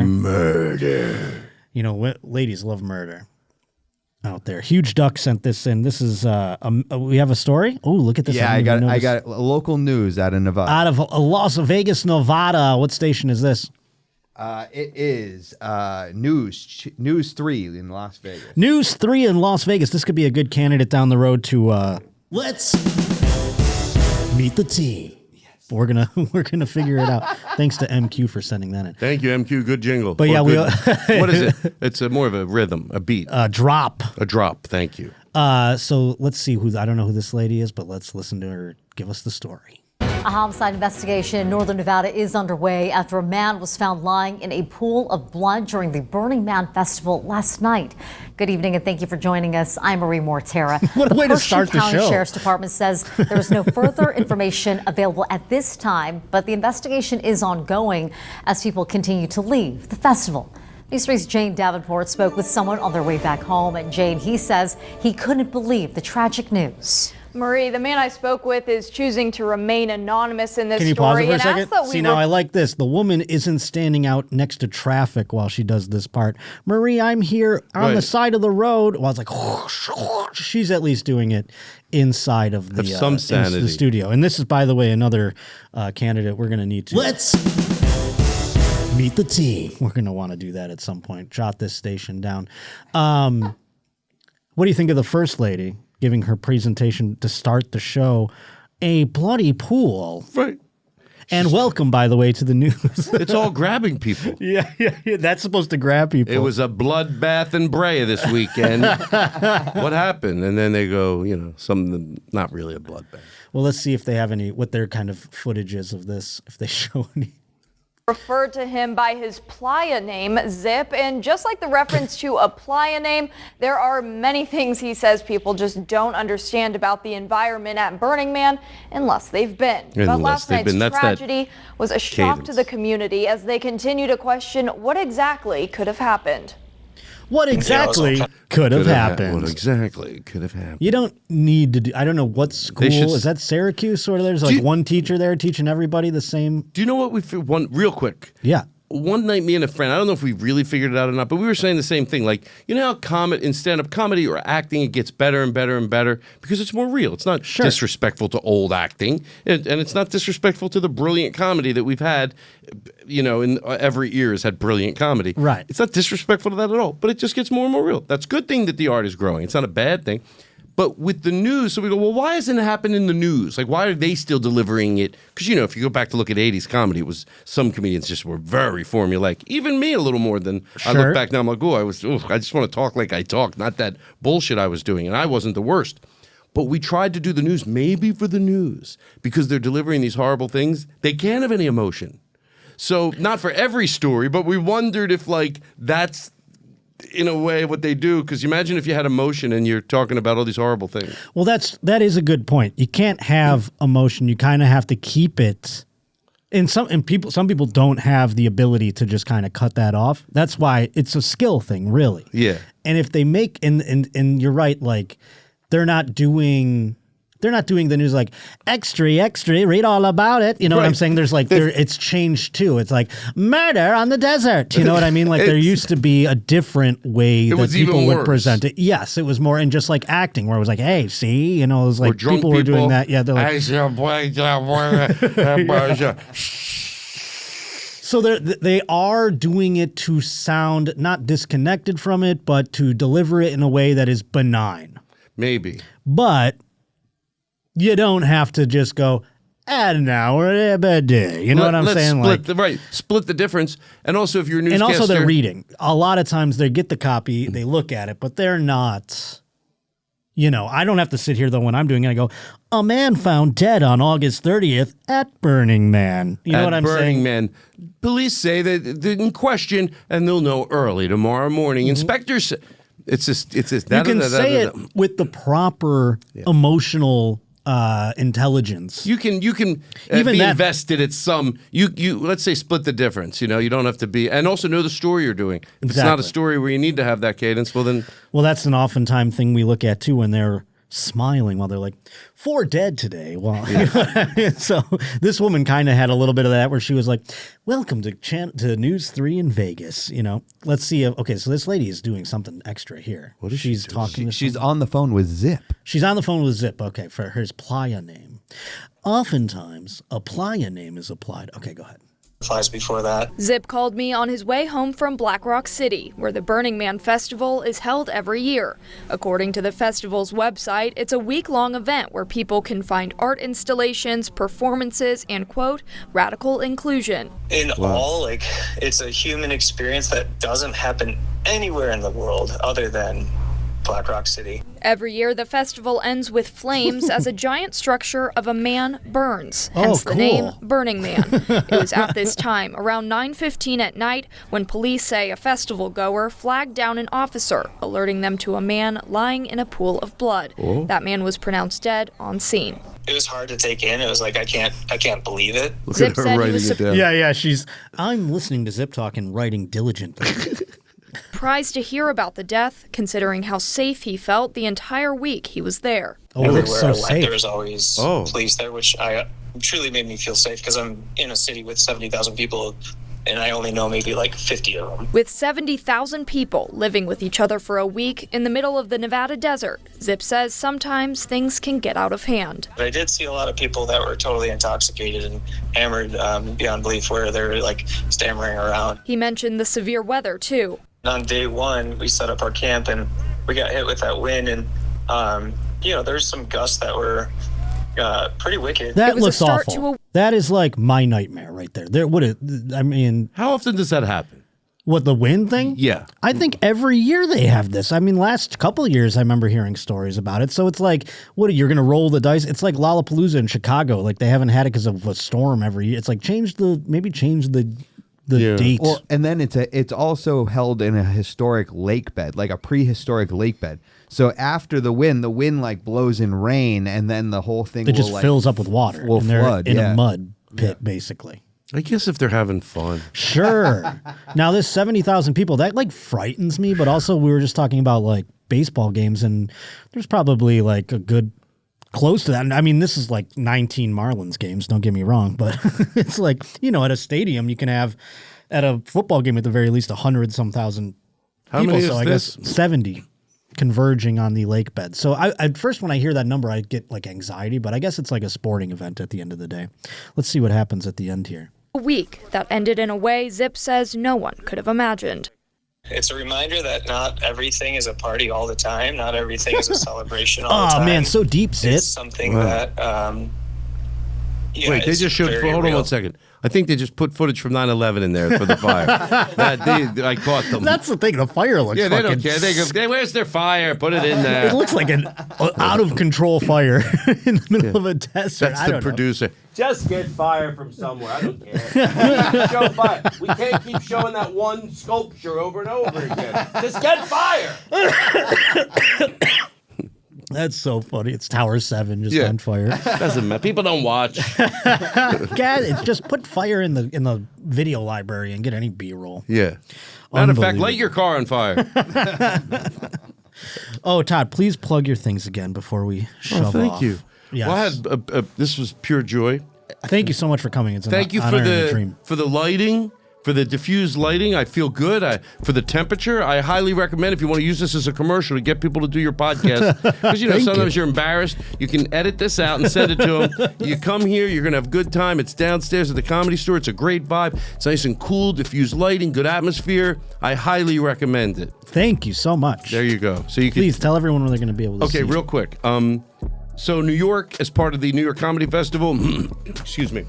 Speaker 2: Murder.
Speaker 1: You know, ladies love murder out there. Huge Duck sent this in. This is we have a story. Oh, look at this.
Speaker 5: Yeah, I got local news out of Nevada.
Speaker 1: Out of Las Vegas, Nevada. What station is this?
Speaker 5: It is News 3 in Las Vegas.
Speaker 1: News 3 in Las Vegas. This could be a good candidate down the road to let's meet the team. We're gonna figure it out. Thanks to MQ for sending that in.
Speaker 2: Thank you, MQ. Good jingle.
Speaker 1: But yeah,
Speaker 2: what is it? It's more of a rhythm, a beat,
Speaker 1: a drop.
Speaker 2: A drop. Thank you.
Speaker 1: So let's see I don't know who this lady is, but let's listen to her give us the story.
Speaker 9: A homicide investigation in northern Nevada is underway after a man was found lying in a pool of blood during the Burning Man Festival last night. Good evening and thank you for joining us. I'm Marie Mortera.
Speaker 1: What a way to start the show.
Speaker 9: The County Sheriff's Department says there is no further information available at this time, but the investigation is ongoing as people continue to leave the festival. News 3's Jane Davenport spoke with someone on their way back home, and Jane, he says he couldn't believe the tragic news.
Speaker 10: Marie, the man I spoke with is choosing to remain anonymous in this
Speaker 1: Can you
Speaker 10: story.
Speaker 1: pause it for a second? See, now I like this. The woman isn't standing out next to traffic while she does this part. Marie, I'm here on the side of the road. Well, it's like, whoosh, whoosh. She's at least doing it inside of the,
Speaker 2: some sanity.
Speaker 1: The studio. And this is, by the way, another candidate we're going to need to. Let's meet the team. We're going to want to do that at some point. Jot this station down. What do you think of the First Lady giving her presentation to start the show? A bloody pool.
Speaker 2: Right.
Speaker 1: And welcome, by the way, to the news.
Speaker 2: It's all grabbing people.
Speaker 1: Yeah. That's supposed to grab people.
Speaker 2: It was a bloodbath in Brea this weekend. What happened? And then they go, something, not really a bloodbath.
Speaker 1: Well, let's see if they have what their kind of footage is of this, if they show any.
Speaker 10: Referred to him by his playa name, Zip, and just like the reference to a playa name, there are many things he says people just don't understand about the environment at Burning Man unless they've been. But last night's tragedy was a shock to the community as they continue to question what exactly could have happened.
Speaker 1: What exactly could have happened?
Speaker 2: What exactly could have happened?
Speaker 1: You don't need to do. I don't know what school is that. Syracuse, or there's like one teacher there teaching everybody the same.
Speaker 2: Do you know what one real quick?
Speaker 1: Yeah.
Speaker 2: One night, me and a friend, I don't know if we really figured it out or not, but we were saying the same thing. Like, you know how in stand-up comedy or acting, it gets better and better and better because it's more real. It's not disrespectful to old acting, and it's not disrespectful to the brilliant comedy that we've had, in every year has had brilliant comedy.
Speaker 1: Right.
Speaker 2: It's not disrespectful to that at all, but it just gets more and more real. That's a good thing that the art is growing. It's not a bad thing. But with the news, so we go, well, why hasn't it happened in the news? Like, why are they still delivering it? Because, you know, if you go back to look at 80s comedy, it was some comedians just were very formulaic. Even me a little more than I look back now. I'm like, I just want to talk like I talk, not that bullshit I was doing. And I wasn't the worst. But we tried to do the news, maybe for the news, because they're delivering these horrible things. They can't have any emotion. So not for every story, but we wondered if, like, that's in a way what they do, because you imagine if you had emotion and you're talking about all these horrible things.
Speaker 1: Well, that is a good point. You can't have emotion. You kind of have to keep it. Some people don't have the ability to just kind of cut that off. That's why it's a skill thing, really.
Speaker 2: Yeah.
Speaker 1: And if they make and you're right, like they're not doing the news like extra, read all about it. You know what I'm saying? There's like it's changed too. It's like murder on the desert. You know what I mean? Like there used to be a different way that people would present it. Yes, it was more in just like acting where it was like, hey, see, you know, it was like people were doing that. Yeah, they're like. So they are doing it to sound not disconnected from it, but to deliver it in a way that is benign.
Speaker 2: Maybe.
Speaker 1: But you don't have to just go, an hour a day. You know what I'm saying?
Speaker 2: Split the difference. And also if you're a newscaster.
Speaker 1: And also they're reading. A lot of times they get the copy, they look at it, but they're not, you know, I don't have to sit here though when I'm doing it. I go, a man found dead on August 30th at Burning Man. You know what I'm saying?
Speaker 2: Burning Man. Police say that they're in question and they'll know early tomorrow morning. Inspectors, it's just. You
Speaker 1: can say it with the proper emotional intelligence.
Speaker 2: You can even be invested at some. You let's say split the difference. You know, you don't have to be, and also know the story you're doing. If it's not a story where you need to have that cadence, well,
Speaker 1: that's an oftentimes thing we look at too when they're smiling while they're like 4 dead today. Well, so this woman kind of had a little bit of that where she was like, "Welcome to News 3 in Vegas." You know, let's see. So this lady is doing something extra here.
Speaker 2: What is
Speaker 1: she's talking?
Speaker 5: She's on the phone with Zip.
Speaker 1: She's on the phone with Zip. Okay, for his playa name. Oftentimes, a playa name is applied. Okay, go ahead.
Speaker 10: Before that. Zip called me on his way home from Black Rock City, where the Burning Man Festival is held every year. According to the festival's website, it's a week-long event where people can find art installations, performances, and, quote, radical inclusion.
Speaker 11: In all, it's a human experience that doesn't happen anywhere in the world other than Black Rock City.
Speaker 10: Every year, the festival ends with flames as a giant structure of a man burns, hence the name Burning Man. It was at this time, around 9:15 at night, when police say a festival goer flagged down an officer, alerting them to a man lying in a pool of blood. That man was pronounced dead on scene.
Speaker 11: It was hard to take in. It was like, I can't believe it.
Speaker 10: Zip said he was
Speaker 1: I'm listening to Zip talk and writing diligently.
Speaker 10: Surprised to hear about the death, considering how safe he felt the entire week he was there.
Speaker 11: Everywhere I went, there was always police there, which truly made me feel safe because I'm in a city with 70,000 people and I only know maybe like 50 of them.
Speaker 10: With 70,000 people living with each other for a week in the middle of the Nevada desert, Zip says sometimes things can get out of hand.
Speaker 11: But I did see a lot of people that were totally intoxicated and hammered beyond belief, where they were like stammering around.
Speaker 10: He mentioned the severe weather too.
Speaker 11: On day one, we set up our camp and we got hit with that wind, and there's some gusts that were pretty wicked.
Speaker 1: That looks awful. That is like my nightmare right there.
Speaker 2: How often does that happen?
Speaker 1: What, the wind thing?
Speaker 2: Yeah.
Speaker 1: I think every year they have this. I mean, last couple of years I remember hearing stories about it. So it's like, you're going to roll the dice? It's like Lollapalooza in Chicago. Like they haven't had it because of a storm every year. It's like change the date.
Speaker 5: And then it's also held in a historic lake bed, like a prehistoric lake bed. So after the wind like blows in rain, and then the whole thing
Speaker 1: fills up with water.
Speaker 5: Will flood
Speaker 1: in a mud pit, basically.
Speaker 2: I guess if they're having fun.
Speaker 1: Sure. Now this 70,000 people, that like frightens me, but also we were just talking about like baseball games, and there's probably like a good close to that. I mean, this is like 19 Marlins games, don't get me wrong, but it's like, at a stadium you can have, at a football game at the very least, 100-some thousand people.
Speaker 2: How many
Speaker 1: so I guess 70 converging on the lake bed. So at first when I hear that number, I get like anxiety, but I guess it's like a sporting event at the end of the day. Let's see what happens at the end here.
Speaker 10: A week that ended in a way Zip says no one could have imagined.
Speaker 11: It's a reminder that not everything is a party all the time. Not everything is a celebration all the time.
Speaker 1: Oh, man, so deep, Sid.
Speaker 11: It's something that,
Speaker 2: Wait, they just showed, hold on 1 second. I think they just put footage from 9/11 in there for the fire. I caught them.
Speaker 1: That's the thing. The fire looks
Speaker 2: they don't care. They go, where's their fire? Put it in there.
Speaker 1: It looks like an out-of-control fire in the middle of a desert.
Speaker 2: That's the producer.
Speaker 1: Know.
Speaker 6: Just get fire from somewhere. I don't care. Show fire. We can't keep showing that one sculpture over and over again. Just get fire.
Speaker 1: That's so funny. It's Tower 7 just on fire.
Speaker 2: Doesn't matter. People don't watch.
Speaker 1: It's just put fire in the video library and get any B-roll.
Speaker 2: Yeah. Matter of fact, light your car on fire.
Speaker 1: Oh, Todd, please plug your things again before we shove off.
Speaker 2: Thank you.
Speaker 1: Yes.
Speaker 2: Well, I had this was pure joy.
Speaker 1: Thank you so much for coming. It's an
Speaker 2: Thank you
Speaker 1: honor and a dream.
Speaker 2: for the lighting. For the diffused lighting, I feel good. For the temperature, I highly recommend if you want to use this as a commercial to get people to do your podcast. Because, sometimes you're embarrassed. You can edit this out and send it to them. You come here, you're going to have a good time. It's downstairs at the Comedy Store. It's a great vibe. It's nice and cool, diffused lighting, good atmosphere. I highly recommend it.
Speaker 1: Thank you so much.
Speaker 2: There you go. So you
Speaker 1: Please tell everyone when they're going to be able to see.
Speaker 2: Okay, real quick. So New York, as part of the New York Comedy Festival, excuse me,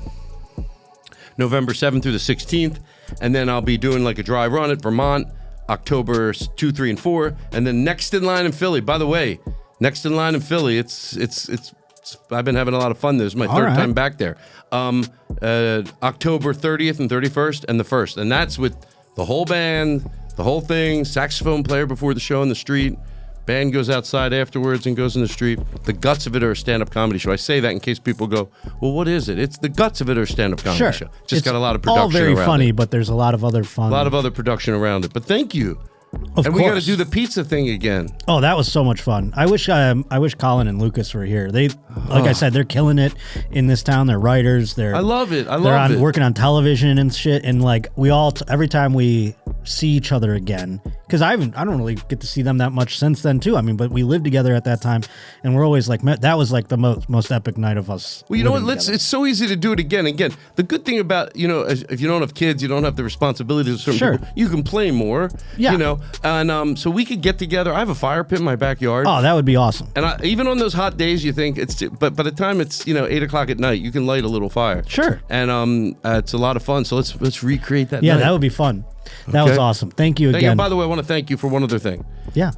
Speaker 2: November 7th through the 16th. And then I'll be doing like a dry run at Vermont, October 2, 3, and 4. And then next in line in Philly. By the way, next in line in Philly, it's I've been having a lot of fun. This is my third time back there. October 30th and 31st and the 1st. And that's with the whole band, the whole thing, saxophone player before the show in the street. Band goes outside afterwards and goes in the street. The guts of it are a stand-up comedy show. I say that in case people go, well, what is it? It's the guts of it are a stand-up comedy show. Just got a lot of production around it.
Speaker 1: All very funny, but there's a lot of other fun.
Speaker 2: A lot of other production around it. But thank you.
Speaker 1: Of course.
Speaker 2: We got to do the pizza thing again.
Speaker 1: Oh, that was so much fun. I wish Colin and Lucas were here. They, like I said, they're killing it in this town. They're writers. I
Speaker 2: love it.
Speaker 1: They're working on television and shit. And like we all, every time we see each other again, because I don't really get to see them that much since then too. I mean, but we lived together at that time, and we're always like that was like the most epic night of us.
Speaker 2: Well, you know what? It's so easy to do it again. Again, the good thing about if you don't have kids, you don't have the responsibilities of certain people. You can play more. Yeah. And so we could get together. I have a fire pit in my backyard.
Speaker 1: Oh, that would be awesome.
Speaker 2: And even on those hot days, you think but by the time it's 8:00 at night, you can light a little fire.
Speaker 1: Sure.
Speaker 2: And it's a lot of fun. So let's recreate that.
Speaker 1: Yeah,
Speaker 2: night.
Speaker 1: that would be fun. That was awesome. Thank you again.
Speaker 2: By the way, I want to thank you for one other thing.
Speaker 1: Yeah.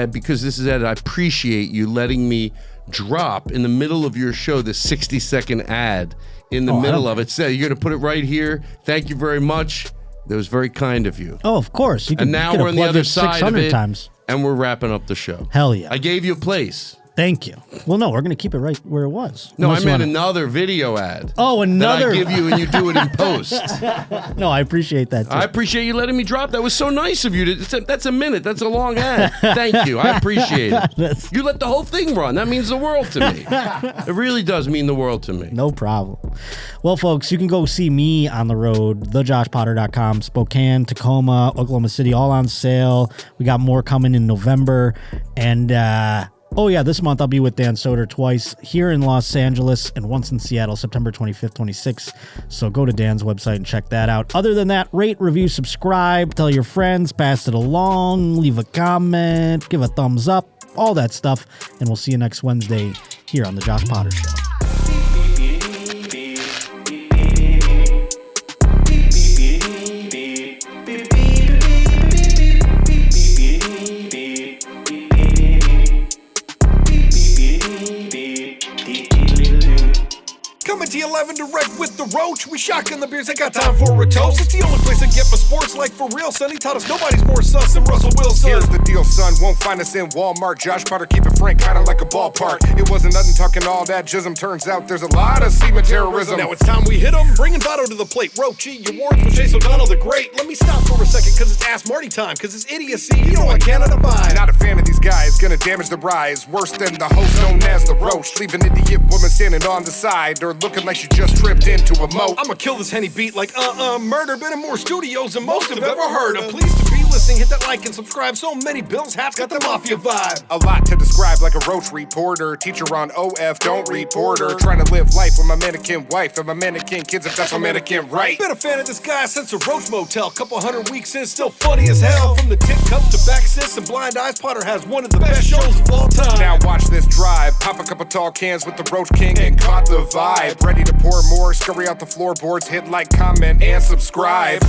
Speaker 2: Because this is Ed, I appreciate you letting me drop in the middle of your show this 60-second ad in the middle of it. So you're going to put it right here. Thank you very much. That was very kind of you.
Speaker 1: Oh, of course.
Speaker 2: And now we're on the other side of it,
Speaker 1: times.
Speaker 2: and we're wrapping up the show.
Speaker 1: Hell yeah.
Speaker 2: I gave you a place.
Speaker 1: Thank you. Well, no, we're going to keep it right where it was.
Speaker 2: No, I meant another video ad.
Speaker 1: Oh, another.
Speaker 2: That I give you and you do it in post.
Speaker 1: No, I appreciate that too.
Speaker 2: I appreciate you letting me drop. That was so nice of you. That's a minute. That's a long ad. Thank you. I appreciate it. You let the whole thing run. That means the world to me. It really does mean the world to me.
Speaker 1: No problem. Well, folks, you can go see me on the road, thejoshpotter.com, Spokane, Tacoma, Oklahoma City, all on sale. We got more coming in November. And, oh, yeah, this month I'll be with Dan Soder twice here in Los Angeles and once in Seattle, September 25th, 26th. So go to Dan's website and check that out. Other than that, rate, review, subscribe, tell your friends, pass it along, leave a comment, give a thumbs up, all that stuff. And we'll see you next Wednesday here on The Josh Potter Show.
Speaker 12: Coming to 11 direct with the Roach. We shotgun the beers, I got time for a toast. It's the only place I get my sports like for real, son. He taught us nobody's more sus than Russell Wilson.
Speaker 13: Here's the deal, son. Won't find us in Walmart. Josh Potter, keep it frank, kinda like a ballpark. It wasn't nothing talking all that jism. Turns out there's a lot of semen terrorism.
Speaker 12: Now it's time we hit 'em. Bringing Votto to the plate. Roachy, your awards with Chase O'Donnell the Great. Let me stop for a second, cause it's Ask Marty time. Cause it's idiocy, you know I cannot abide.
Speaker 13: Not a fan of these guys, gonna damage the rise. Worse than the host known as the Roach. Leave an idiot woman standing on the side or looking like she just tripped into a moat.
Speaker 12: I'ma kill this Henny beat like murder. Been in more studios than most have ever heard of. Pleased to be listening, hit that like and subscribe. So many bills, hats got the mafia vibe.
Speaker 13: A lot to describe like a Roach reporter. Teacher on OF, don't report her. Trying to live life with my mannequin wife and my mannequin kids, if that's my mannequin right.
Speaker 12: Been a fan of this guy since the Roach Motel. Couple 100 weeks in, still funny as hell. From the tit cups to back sis and blind eyes, Potter has one of the best shows of all time.
Speaker 13: Now watch this drive. Pop a couple tall cans with the Roach King and caught the vibe. Ready to pour more, scurry out the floorboards, hit like, comment, and subscribe.